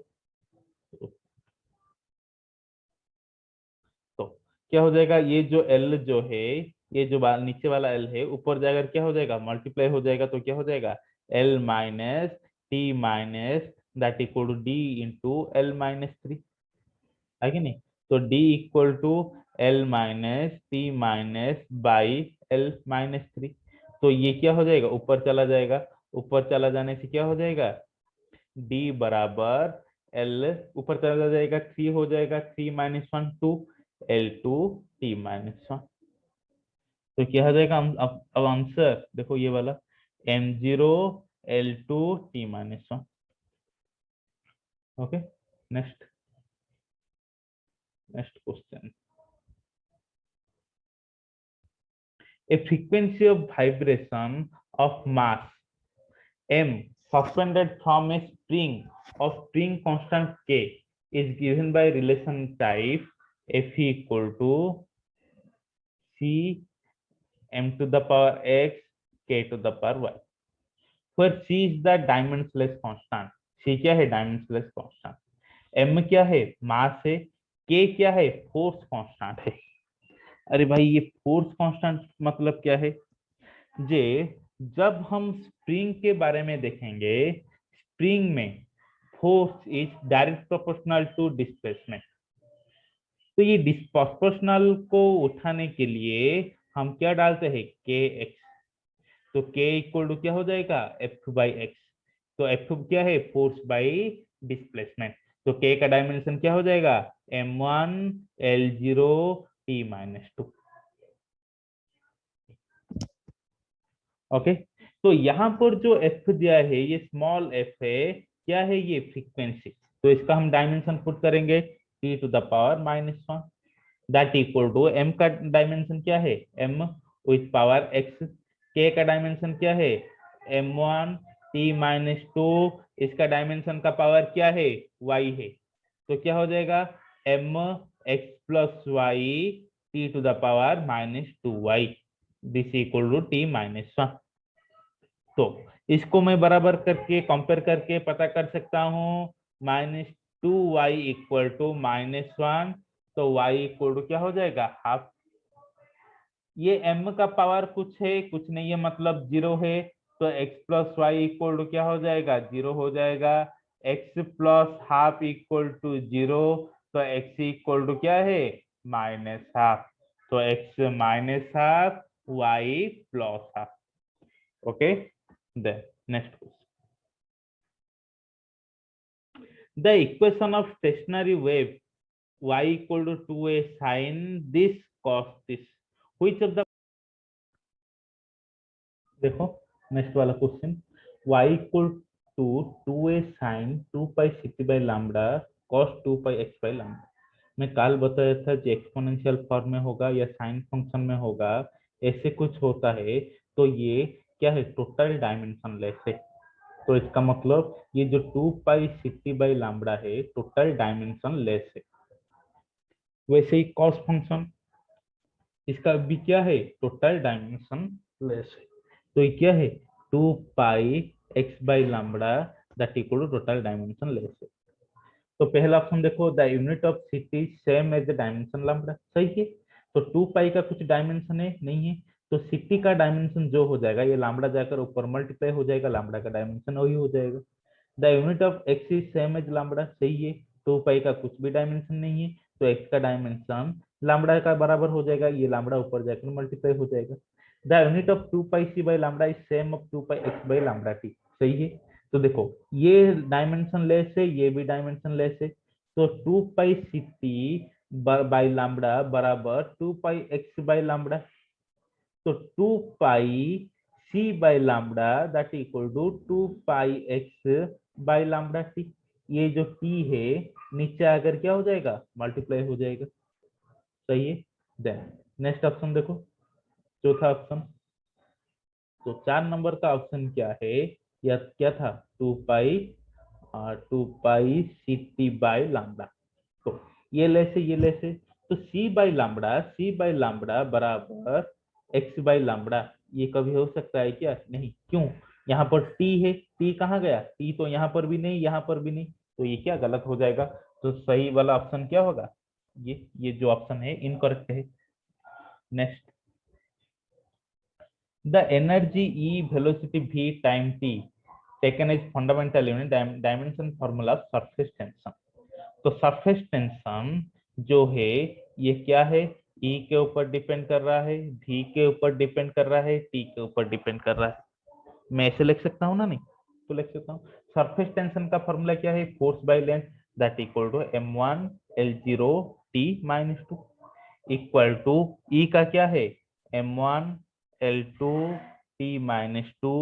तो क्या हो जाएगा, ये जो L जो है, ये जो नीचे वाला L है ऊपर जाकर क्या हो जाएगा, मल्टीप्लाई हो जाएगा। तो क्या हो जाएगा, L minus T minus that equal to D into l-3, है कि नहीं। तो D equal to l-t minus by l-3। तो ये क्या हो जाएगा, ऊपर चला जाएगा, ऊपर चला जाने से क्या हो जाएगा, डी बराबर एल, ऊपर चला जाएगा 3 हो जाएगा, 3 - 1 2, L2 T - 1। तो क्या हो जाएगा, अब आंसर देखो ये वाला M0 L2 T - 1। Okay, next next question. A frequency of vibration of mass m suspended from a spring of spring constant k is given by relation type F equal to C m to the power x k to the power y, where c is the dimensionless constant। c क्या है, dimensionless constant। m क्या है, मास है। k क्या है, फोर्स कांस्टेंट है। अरे भाई ये फोर्स कांस्टेंट मतलब क्या है, जे जब हम स्प्रिंग के बारे में देखेंगे, स्प्रिंग में force is direct proportional to displacement. तो ये डिस्प्रोपोर्शनल को उठाने के लिए हम क्या डालते हैं, के एक्स। तो के इक्वल टू क्या हो जाएगा, एफ बाई एक्स। तो एफ क्या है, फोर्स बाई डिस्प्लेसमेंट। तो के का डायमेंशन क्या हो जाएगा, M1 L0 T - 2। ओके, तो यहाँ पर जो एफ दिया है ये स्मॉल एफ है, क्या है ये, फ्रीक्वेंसी। तो इसका हम डायमेंशन पुट करेंगे T⁻⁻⁻1 that equal to M का डायमेंशन क्या है, m with power x। k का डायमेंशन क्या है, M1 T - 2। इसका डायमेंशन का पावर क्या है, y है। तो क्या हो जाएगा, mx+y T⁻⁻2y, this equal to T - 1। तो इसको मैं बराबर करके कंपेयर करके पता कर सकता हूँ, -2y इक्वल टू -1। तो y इक्वल टू क्या हो जाएगा, हाफ। ये m का पावर कुछ है, कुछ नहीं है, मतलब 0 है। तो x+y इक्वल टू क्या हो जाएगा, 0 हो जाएगा। x+½ equal to 0। तो x इक्वल टू क्या है, -½ तो x -½ y+½ okay. Then next question. The equation of stationary wave y equal to 2a sin this cos this, which of the, देखो नेक्स्ट वाला question, y equal to 2a sin 2 pi ct by lambda cos 2 pi x by lambda। मैं काल बताया था जो एक्सपोनेंशियल फॉर्म में होगा या साइन फंक्शन में होगा, ऐसे कुछ होता है। तो ये क्या है, टोटल डायमेंशनलेस है। तो इसका मतलब ये जो 2 पाई ct बाई लैम्बडा है टोटल डायमेंशन लेस है। वैसे ही कॉस फंक्शन, इसका भी क्या है, टोटल डायमेंशन लेस है। तो ये क्या है, 2 pi x by lambda that equal to total dimension less है। तो पहला ऑप्शन देखो, the unit of ct same as the dimension lambda, सही है। तो 2 पाई का कुछ डायमेंशन है नहीं है, तो ct का डायमेंशन जो हो जाएगा ये लैम्बडा जाकर ऊपर मल्टीप्लाई हो जाएगा, लैम्बडा का डायमेंशन वही हो जाएगा। The unit of X is same as lambda, सही है। 2 पाई का कुछ भी डायमेंशन नहीं है, तो एक्स का डायमेंशन लैम्बडा का बराबर हो जाएगा, ये लैम्बडा ऊपर जाकर मल्टीप्लाई हो जाएगा। The unit of 2 pi C by lambda is same of 2 pi X by lambda T, सही है। तो देखो ये डायमेंशन लेस है, ये भी डायमेंशन लेस है। तो 2 pi C T by lambda बराबर 2 पाई एक्स बाई लैम्बडा। तो 2 pi C by lambda that equal to 2 pi X by lambda T. ये जो टी है नीचे आकर क्या हो जाएगा, मल्टीप्लाई हो जाएगा, सही है। देन नेक्स्ट ऑप्शन देखो, चौथा ऑप्शन। तो 4 नंबर का ऑप्शन क्या है, या क्या था, 2 pi C T by lambda. तो ये लेसे ये लेसे, तो सी बाई लैम्बडा बराबर एक्स बाई लैम्बडा, ये कभी हो सकता है क्या, नहीं, क्यों, यहाँ पर टी है, टी कहाँ गया, टी तो यहाँ पर भी नहीं, यहाँ पर भी नहीं, तो ये क्या गलत हो जाएगा। तो सही वाला ऑप्शन क्या होगा, ये जो ऑप्शन है इनकरेक्ट है। Next, the energy E velocity v time t taken as fundamental unit dimension formula surface tension. तो सरफेस टेंशन जो है ये क्या है, ई के ऊपर डिपेंड कर रहा है, भी के ऊपर डिपेंड कर रहा है, टी के ऊपर डिपेंड कर रहा है। मैं ऐसे लिख सकता हूँ ना, नहीं तो लिख सकता हूँ। सरफेस टेंशन का फॉर्मूला क्या है, force by length that equal to m1 L0 T minus 2 equal to E का क्या है m1 L2 T माइनस 2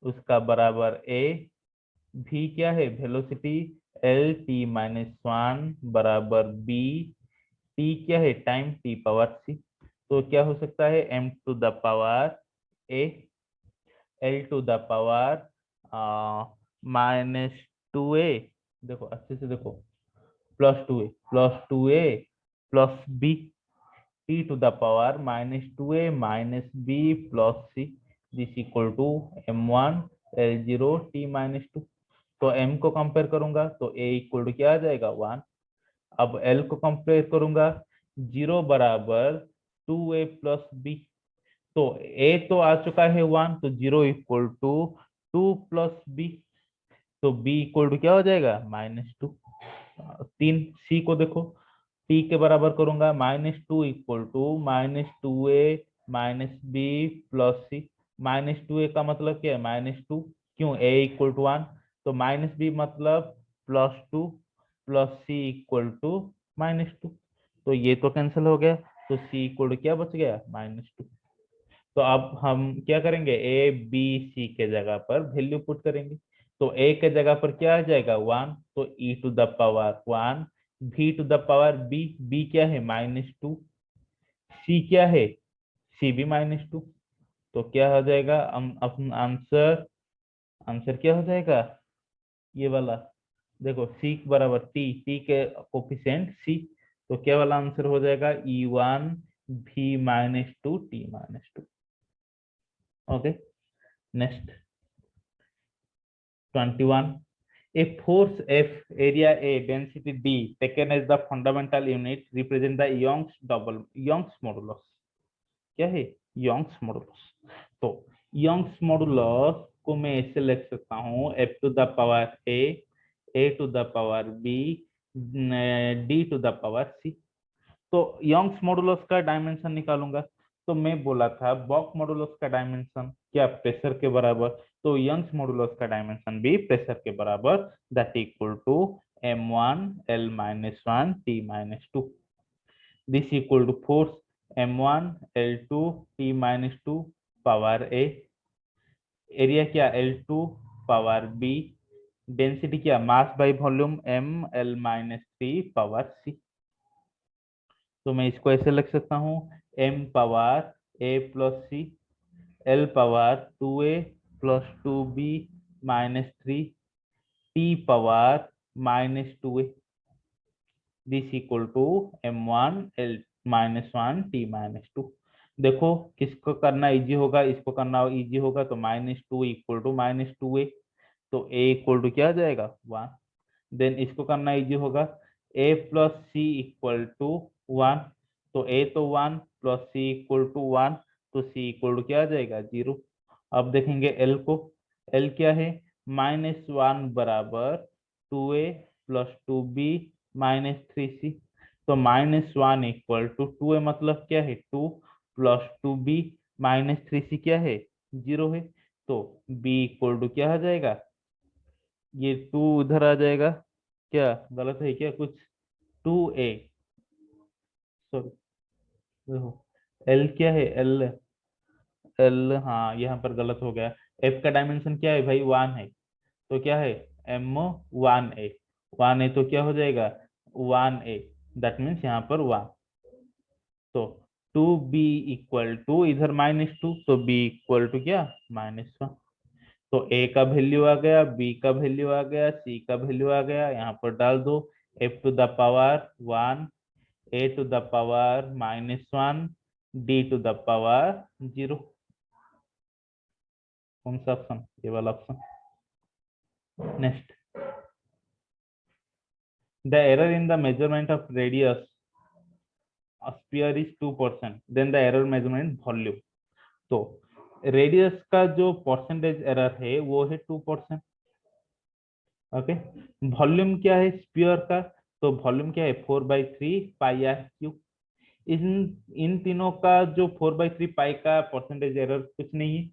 उसका बराबर a, भी क्या है velocity L T minus one बराबर बी, टी क्या है टाइम टी पावर सी। तो क्या हो सकता है m to the power a, L to the power minus two a, देखो अच्छे से देखो, plus two a plus b, T to the power -2a -b plus c, this equal to m1 L0 T minus 2। तो m को कंपेयर करूंगा तो a इक्वल टू क्या आ जाएगा 1। अब l को कंपेयर करूंगा 0 बराबर 2a प्लस b, तो a तो आ चुका है 1, तो 0 इक्वल टू 2 प्लस b, तो b इक्वल टू क्या हो जाएगा -2। 3 सी को देखो, टी के बराबर करूंगा -2 equal to -2a -b plus C, -2a का मतलब क्या है -2, क्यों a इक्वल टू 1, तो -b मतलब +2 प्लस सी इक्वल टू -2, तो ये तो कैंसिल हो गया, तो सी इक्वल टू क्या बच गया -2। तो अब हम क्या करेंगे, ए बी सी के जगह पर वैल्यू पुट करेंगे, तो ए के जगह पर क्या आ जाएगा 1, तो ई टू द पावर 1, भी to the power B, B क्या है -2, सी क्या है सी भी -2, तो क्या हो जाएगा अपना आंसर, आंसर क्या हो जाएगा ये वाला, देखो सी बराबर टी, टी के कोफिशिएंट सी, तो क्या वाला आंसर हो जाएगा E1 भी -2 T -2। Okay, next 21, a force F, area A, density D taken as the fundamental unit represent the Young's modulus। क्या है Young's modulus? तो Young's modulus को मैं ऐसे लिख सकता हूँ F to the power A to the power B, D to the power C। तो यंग्स मॉडुलस का डायमेंशन निकालूंगा, तो मैं बोला था बॉक मॉडुलस का डायमेंशन क्या प्रेशर के बराबर, तो यंग्स मॉडुलस का डायमेंशन भी प्रेशर के बराबर that equal to m1 L-1 T-2, this equal to force m1 L2 T-2 power A, area क्या L2 पावर B, डेंसिटी क्या mass by volume M L-3 power C। तो मैं इसको ऐसे लिख सकता हूँ m power a plus C, l power 2a plus 2b -3, t power -2a, this equal to m1 L-1 T-2। देखो किसको करना इजी होगा, इसको करना इजी होगा, तो -2 इक्वल टू -2a, तो a इक्वल टू क्या आ जाएगा 1। देन इसको करना इजी होगा, a plus C equal to 1, तो a तो 1 प्लस सी इक्वल टू 1, तो c इक्वल टू क्या आ जाएगा 0। अब देखेंगे l को, l क्या है -1 बराबर 2a प्लस 2b -3c, तो -1 इक्वल टू 2a मतलब क्या है 2 प्लस 2b -3c क्या है 0 है, तो b इक्वल टू क्या आ जाएगा, ये 2 उधर आ जाएगा, क्या गलत है क्या कुछ, 2a, सॉरी देखो l क्या है l, l हाँ यहाँ पर गलत हो गया, f का डायमेंशन क्या है भाई 1 है, तो क्या है m1a, 1a तो क्या हो जाएगा 1a, दैट मीन्स यहाँ पर 1, तो 2b इक्वल टू इधर -2, तो b इक्वल टू क्या -1, तो a का वैल्यू आ गया, b का वैल्यू आ गया, c का वैल्यू आ गया, यहाँ पर डाल दो f to the power 1, a to the power -1, d to the power 0। कौन सा ऑप्शन, ये वाला option. Next, the error in the measurement of radius sphere is 2%, then the error measurement volume. तो रेडियस का जो परसेंटेज एरर है वो है 2%। ओके, वॉल्यूम क्या है स्फीयर का, तो वॉल्यूम क्या है 4/3 पाई आर क्यूब। इन इन तीनों का जो 4/3 पाई का परसेंटेज एरर कुछ नहीं है।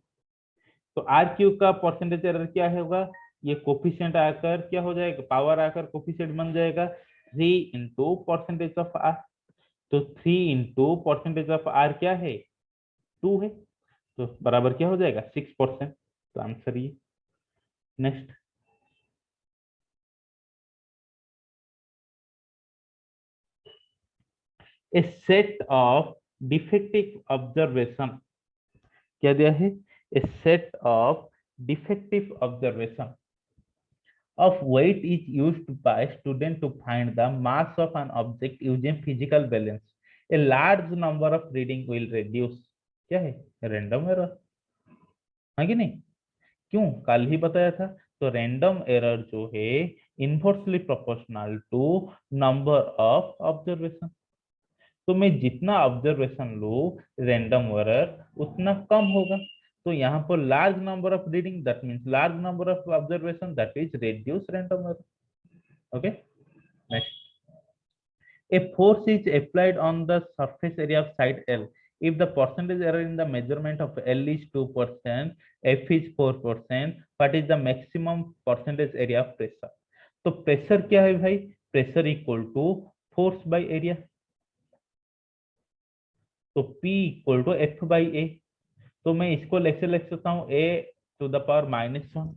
तो आर क्यूब का परसेंटेज एरर क्या होगा, ये कोफिशिएंट आकर क्या हो जाएगा, पावर आकर कोफिशिएंट बन जाएगा 3 into परसेंटेज ऑफ आर। तो 3 into परसेंटेज ऑफ आर क्या है, 2 है। तो बराबर क्या हो जाएगा 6%। तो आंसर ये। Next, a set of defective observation, क्या दिया है, a set of defective observation of weight is used by student to find the mass of an object using physical balance. A large number of reading will reduce, क्या है, रैंडम एरर, है कि नहीं। क्यों, कल ही बताया था। तो रैंडम एरर जो है inversely proportional to number of observation. तो मैं जितना ऑब्जर्वेशन लूँ रैंडम एरर उतना कम होगा। तो यहाँ पर large number of reading that means large number of observation that is reduce random error. Okay, next, a force is applied on the surface area of side L. If the percentage error in the measurement of L is 2%, F is 4%, what is the maximum percentage area of pressure? तो प्रेशर क्या है भाई, pressure equal to force by area. तो P equal to F by A. तो मैं इसको लिख सकता हूँ A टू द पावर -1।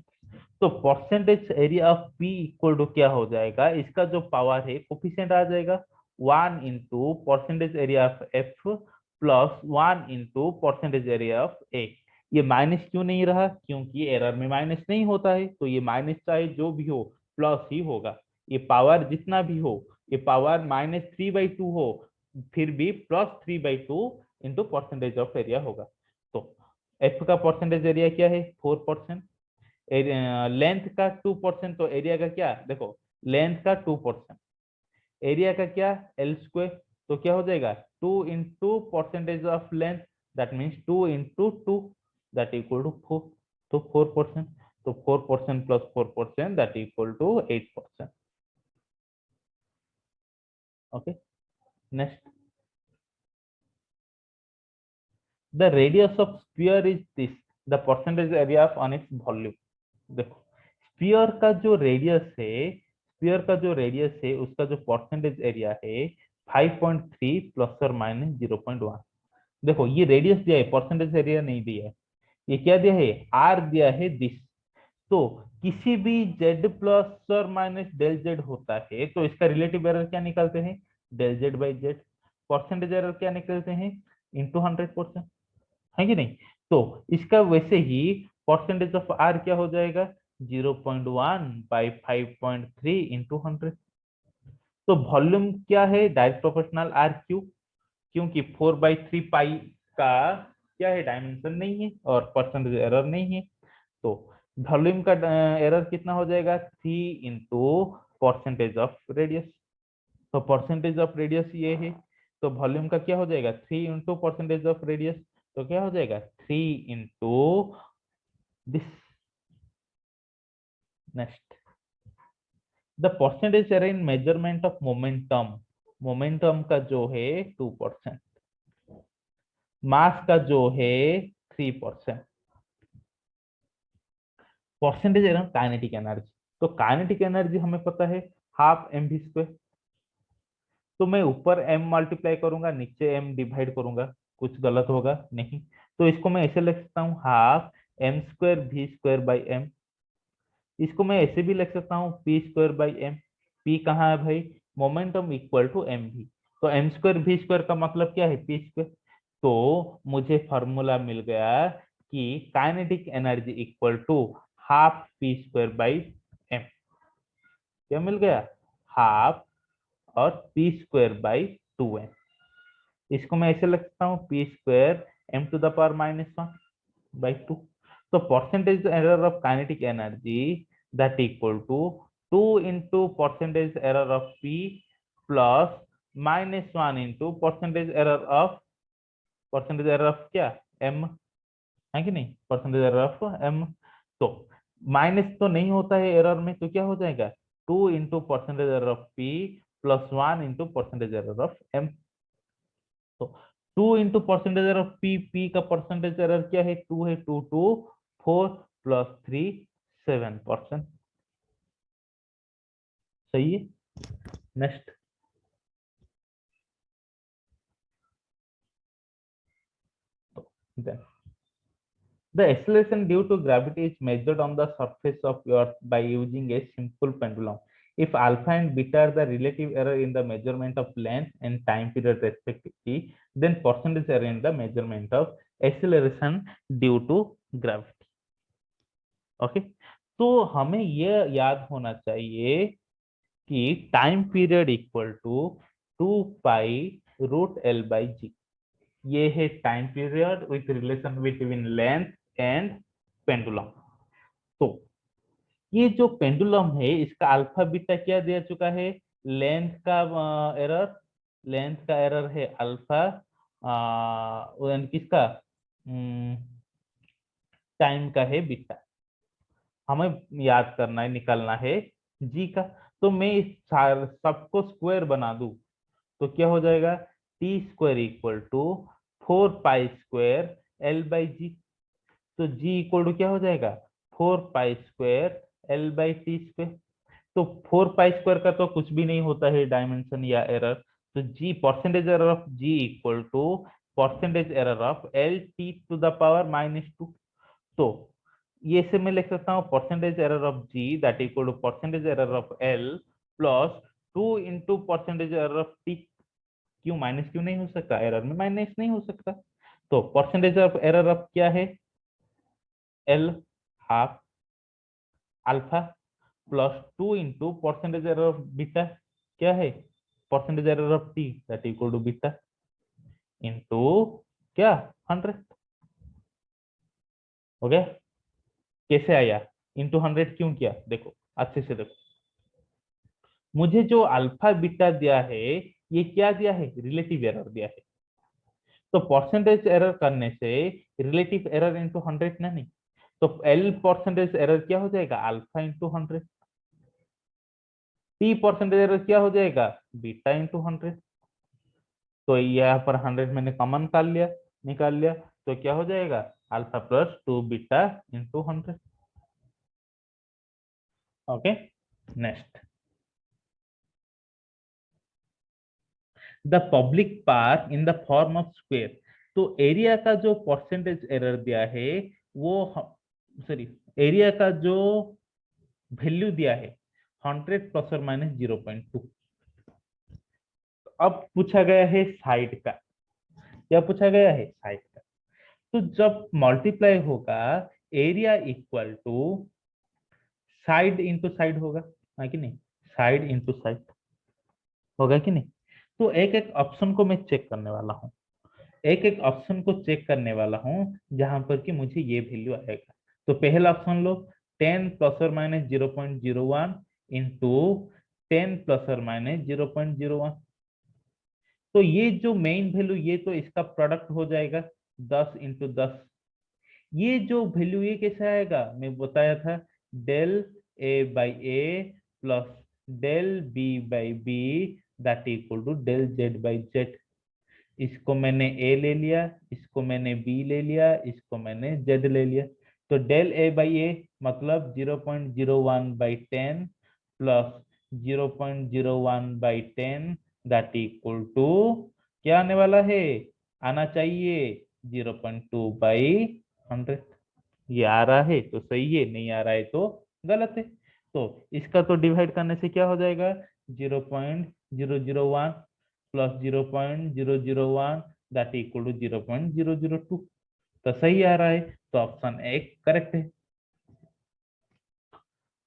तो percentage area of P equal to क्या हो जाएगा, इसका जो पावर है कोफिशिएंट आ जाएगा 1 into percentage area of F plus 1 into percentage area of A। ये माइनस क्यों नहीं रहा, क्योंकि एरर में माइनस नहीं होता है। तो ये माइनस चाहे जो भी हो प्लस ही होगा। ये पावर जितना भी हो, ये पावर -3/2 हो फिर भी +3/2 इंटू परसेंटेज ऑफ एरिया होगा। तो एफ का परसेंटेज एरिया क्या है 4%, लेंथ का 2%, तो एरिया का क्या देखो, लेंथ का 2%, एरिया का क्या एल स्क्वायर। तो क्या हो जाएगा 2 into percentage of length that means 2 into 2 that equal to 4। तो 4%, तो 4% plus 4% that equal to 8%। Okay, next, the radius of sphere is this, the percentage area of on its volume. देखो, स्फीयर का जो रेडियस है, स्फीयर का जो रेडियस है उसका जो परसेंटेज एरिया है 5.3 प्लस और माइनस 0.1। देखो ये रेडियस दिया है, परसेंटेज एरिया नहीं दिया है। ये क्या दिया है, आर दिया है दिस। तो किसी भी जेड प्लस और माइनस डेल जेड होता है तो इसका रिलेटिव एरर क्या निकालते हैं, del Z by Z. Percentage error क्या निकलते हैं, इंटू 100%, है कि नहीं। तो इसका वैसे ही परसेंटेज ऑफ आर क्या हो जाएगा 0.1 बाई 5.3 इंटू 100। तो वॉल्यूम क्या है डायरेक्ट प्रोपोर्शनल आर क्यू, क्योंकि 4/3 पाई का क्या है डायमेंशन नहीं है और परसेंटेज एरर नहीं है। तो वॉल्यूम का एरर कितना हो जाएगा 3 इंटू परसेंटेज ऑफ रेडियस। तो परसेंटेज ऑफ रेडियस ये है, तो वॉल्यूम का क्या हो जाएगा 3 इंटू परसेंटेज ऑफ रेडियस। तो क्या हो जाएगा 3 into this. Next, the percentage error in measurement of momentum, momentum का जो है 2%, मास का जो है 3%। परसेंटेज एरर काइनेटिक एनर्जी, तो काइनेटिक एनर्जी हमें पता है हाफ एम वी स्क्वायर। तो मैं ऊपर m मल्टीप्लाई करूंगा नीचे m डिवाइड करूंगा, कुछ गलत होगा नहीं। तो इसको मैं ऐसे लिख सकता हूँ half M square V square by M. इसको मैं ऐसे भी लिख सकता हूँ P square by M. P कहाँ है भाई, momentum equal to M V. तो एम स्क्वायर वी स्क्वायर का मतलब क्या है पी स्क्वायर। तो मुझे फॉर्मूला मिल गया कि kinetic energy equal to half P square by M. क्या मिल गया, हाफ और पी स्क्वायर बाई 2m। इसको मैं ऐसे लिख सकता हूँ P square M to the power -1/2। तो percentage error of kinetic energy that equal to 2 into percentage error of P plus -1 into percentage error of क्या एम, है कि नहीं, परसेंटेज एरर ऑफ एम। तो माइनस तो नहीं होता है एरर में, तो क्या हो जाएगा 2 into percentage error of P plus 1 into percentage error of M. तो 2 into percentage error of P, P का परसेंटेज एरर क्या है, 2 है, 2 2 4 प्लस 3 7%। सही है। Next, the acceleration due to gravity is measured on the surface of Earth by using a simple pendulum. If alpha and beta are the relative error in the measurement of length and time period respectively, then percentage error in the measurement of acceleration due to gravity. Okay, तो हमें ये याद होना चाहिए कि time period equal to 2 pi √L/g। ये है time period with relation between length and pendulum. तो ये जो पेंडुलम है इसका अल्फा बीटा क्या दिया चुका है, लेंथ का एरर, लेंथ का एरर है अल्फा, किसका, टाइम का है बीटा। हमें याद करना है, निकालना है जी का। तो मैं इस सबको स्क्वायर बना दूं तो क्या हो जाएगा, T square equal to 4 pi square L/g। तो जी इक्वल टू क्या हो जाएगा, 4 पाई स्क्वायर L/t स्क्वायर। तो 4 पाई स्क्वायर का तो कुछ भी नहीं होता है डायमेंशन या एरर। तो G percentage error of G equal to percentage error of L t⁻⁻²। तो ये से मैं लिख सकता हूँ percentage error of G that equal to percentage error of L plus 2 into percentage error of T. क्यों माइनस, क्यों नहीं हो सकता, एरर में माइनस नहीं हो सकता। तो परसेंटेज ऑफ एरर ऑफ क्या है, L half alpha plus 2 into percentage error of beta क्या है, percentage error of T that equal to beta into क्या 100। हो गया। कैसे आया, इंटू 100 क्यों किया, देखो अच्छे से देखो। मुझे जो अल्फा बीटा दिया है ये क्या दिया है, रिलेटिव एरर दिया है। तो परसेंटेज एरर करने से रिलेटिव एरर इंटू 100 ना, नहीं। तो एल परसेंटेज एरर क्या हो जाएगा, alpha into 100। T percentage error क्या हो जाएगा, बीटा इंटू 100। तो यहाँ पर 100 मैंने कॉमन निकाल लिया तो क्या हो जाएगा, alpha plus 2 beta into 100। Okay, next, the public park in the form of square. तो एरिया का जो परसेंटेज एरर दिया है वो, सॉरी, एरिया का जो वैल्यू दिया है 100 प्लस और माइनस 0.2। अब पूछा गया है साइड का, क्या पूछा गया है, साइड का। तो जब मल्टीप्लाई होगा area equal to side into side होगा, है कि नहीं, साइड इंटू साइड होगा कि नहीं। तो एक एक ऑप्शन को मैं चेक करने वाला हूँ, एक एक ऑप्शन को चेक करने वाला हूँ जहां पर कि मुझे ये वैल्यू आएगा। तो पहला ऑप्शन लो, 10 प्लस और माइनस 0.01 इंटू 10 प्लस और माइनस 0.01। तो ये जो मेन वैल्यू ये तो इसका प्रोडक्ट हो जाएगा 10 इंटू 10। ये जो वैल्यू ये कैसे आएगा, मैं बताया था, del A/A plus del B/B that equal to del Z/Z। इसको मैंने ए ले लिया, इसको मैंने बी ले लिया, इसको मैंने जेड ले लिया। तो डेल A/A मतलब 0.01/10 प्लस 0.01/10 दैट इक्वल टू क्या आने वाला है, आना चाहिए 0.2/100। ये आ रहा है तो सही है, नहीं आ रहा है तो गलत है। तो इसका तो डिवाइड करने से क्या हो जाएगा, 0.001 प्लस 0.001 दैट इक्वल टू 0.002। तो सही आ रहा है, तो ऑप्शन एक करेक्ट है।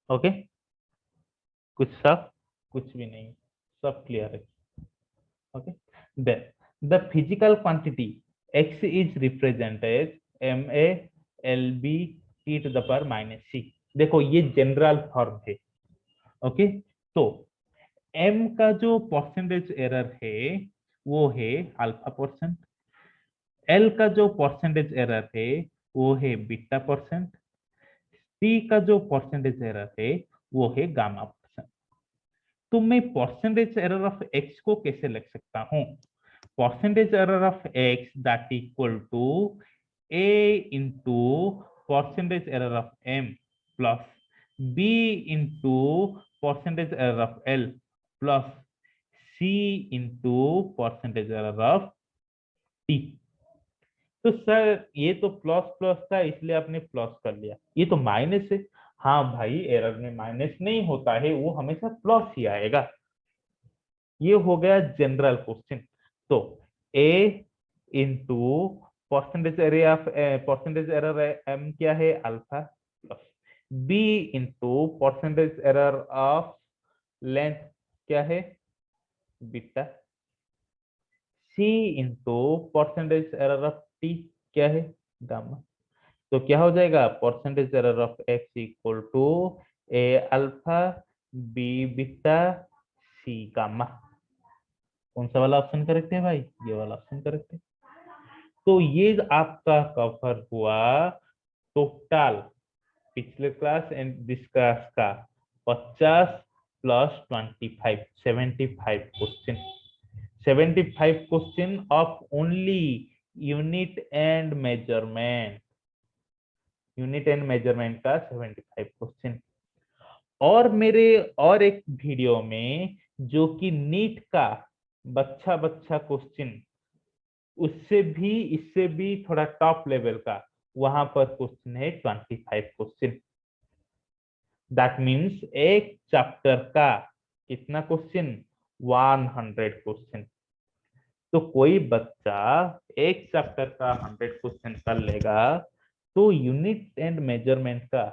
ओके, कुछ सब, कुछ भी नहीं, सब क्लियर है। Okay, then the physical quantity x is represented ma Lb t⁻⁻c। देखो ये जनरल फॉर्म है। ओके, तो m का जो परसेंटेज एरर है वो है अल्फा परसेंट, एल का जो परसेंटेज एरर है वो है बीटा परसेंट, सी का जो परसेंटेज एरर है वो है गामा परसेंट। तो मैं परसेंटेज एरर ऑफ एक्स को कैसे लिख सकता हूं, percentage error of x that equal to a into percentage error of m plus b into percentage error of l plus c into percentage error of t। तो सर ये तो प्लस प्लस था इसलिए आपने प्लस कर लिया, ये तो माइनस है। हाँ भाई, एरर में माइनस नहीं होता है, वो हमेशा प्लस ही आएगा। ये हो गया जनरल क्वेश्चन। तो a into percentage area of percentage error m क्या है, alpha, plus b into percentage error of length क्या है, beta, c into percentage error of t क्या है, गामा। तो क्या हो जाएगा, percentage error of x equal to a alpha, b beta, c gamma. कौन सा वाला ऑप्शन करेक्ट है भाई, ये वाला ऑप्शन करेक्ट है। तो ये आपका कवर हुआ टोटल पिछले क्लास एंड दिस क्लास का 50 plus 25 75 question. 75 question of only unit and measurement, unit and measurement का 75 क्वेश्चन। और मेरे और एक वीडियो में जो कि नीट का बच्चा बच्चा क्वेश्चन, उससे भी इससे भी थोड़ा टॉप लेवल का, वहां पर क्वेश्चन है 25 क्वेश्चन। दैट मीन्स एक चैप्टर का कितना क्वेश्चन, 100 क्वेश्चन। तो कोई बच्चा एक चैप्टर का 100 क्वेश्चन कर लेगा, तो यूनिट एंड मेजरमेंट का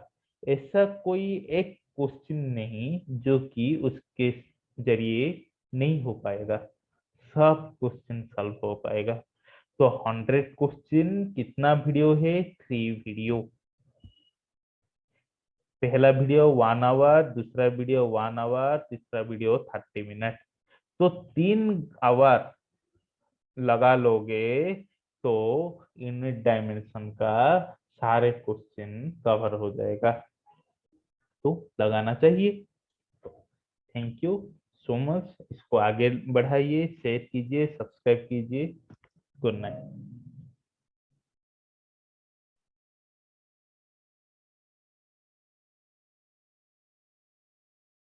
ऐसा कोई एक क्वेश्चन नहीं जो कि उसके जरिए नहीं हो पाएगा, सब क्वेश्चन सॉल्व हो पाएगा। तो 100 क्वेश्चन कितना वीडियो है, 3 वीडियो। पहला वीडियो 1 आवर, दूसरा वीडियो 1 आवर, तीसरा वीडियो 30 मिनट। तो 3 आवर लगा लोगे तो यूनिट डायमेंशन का सारे क्वेश्चन कवर हो जाएगा। तो लगाना चाहिए। थैंक यू सो मच, इसको आगे बढ़ाइए, शेयर कीजिए, सब्सक्राइब कीजिए। Good night.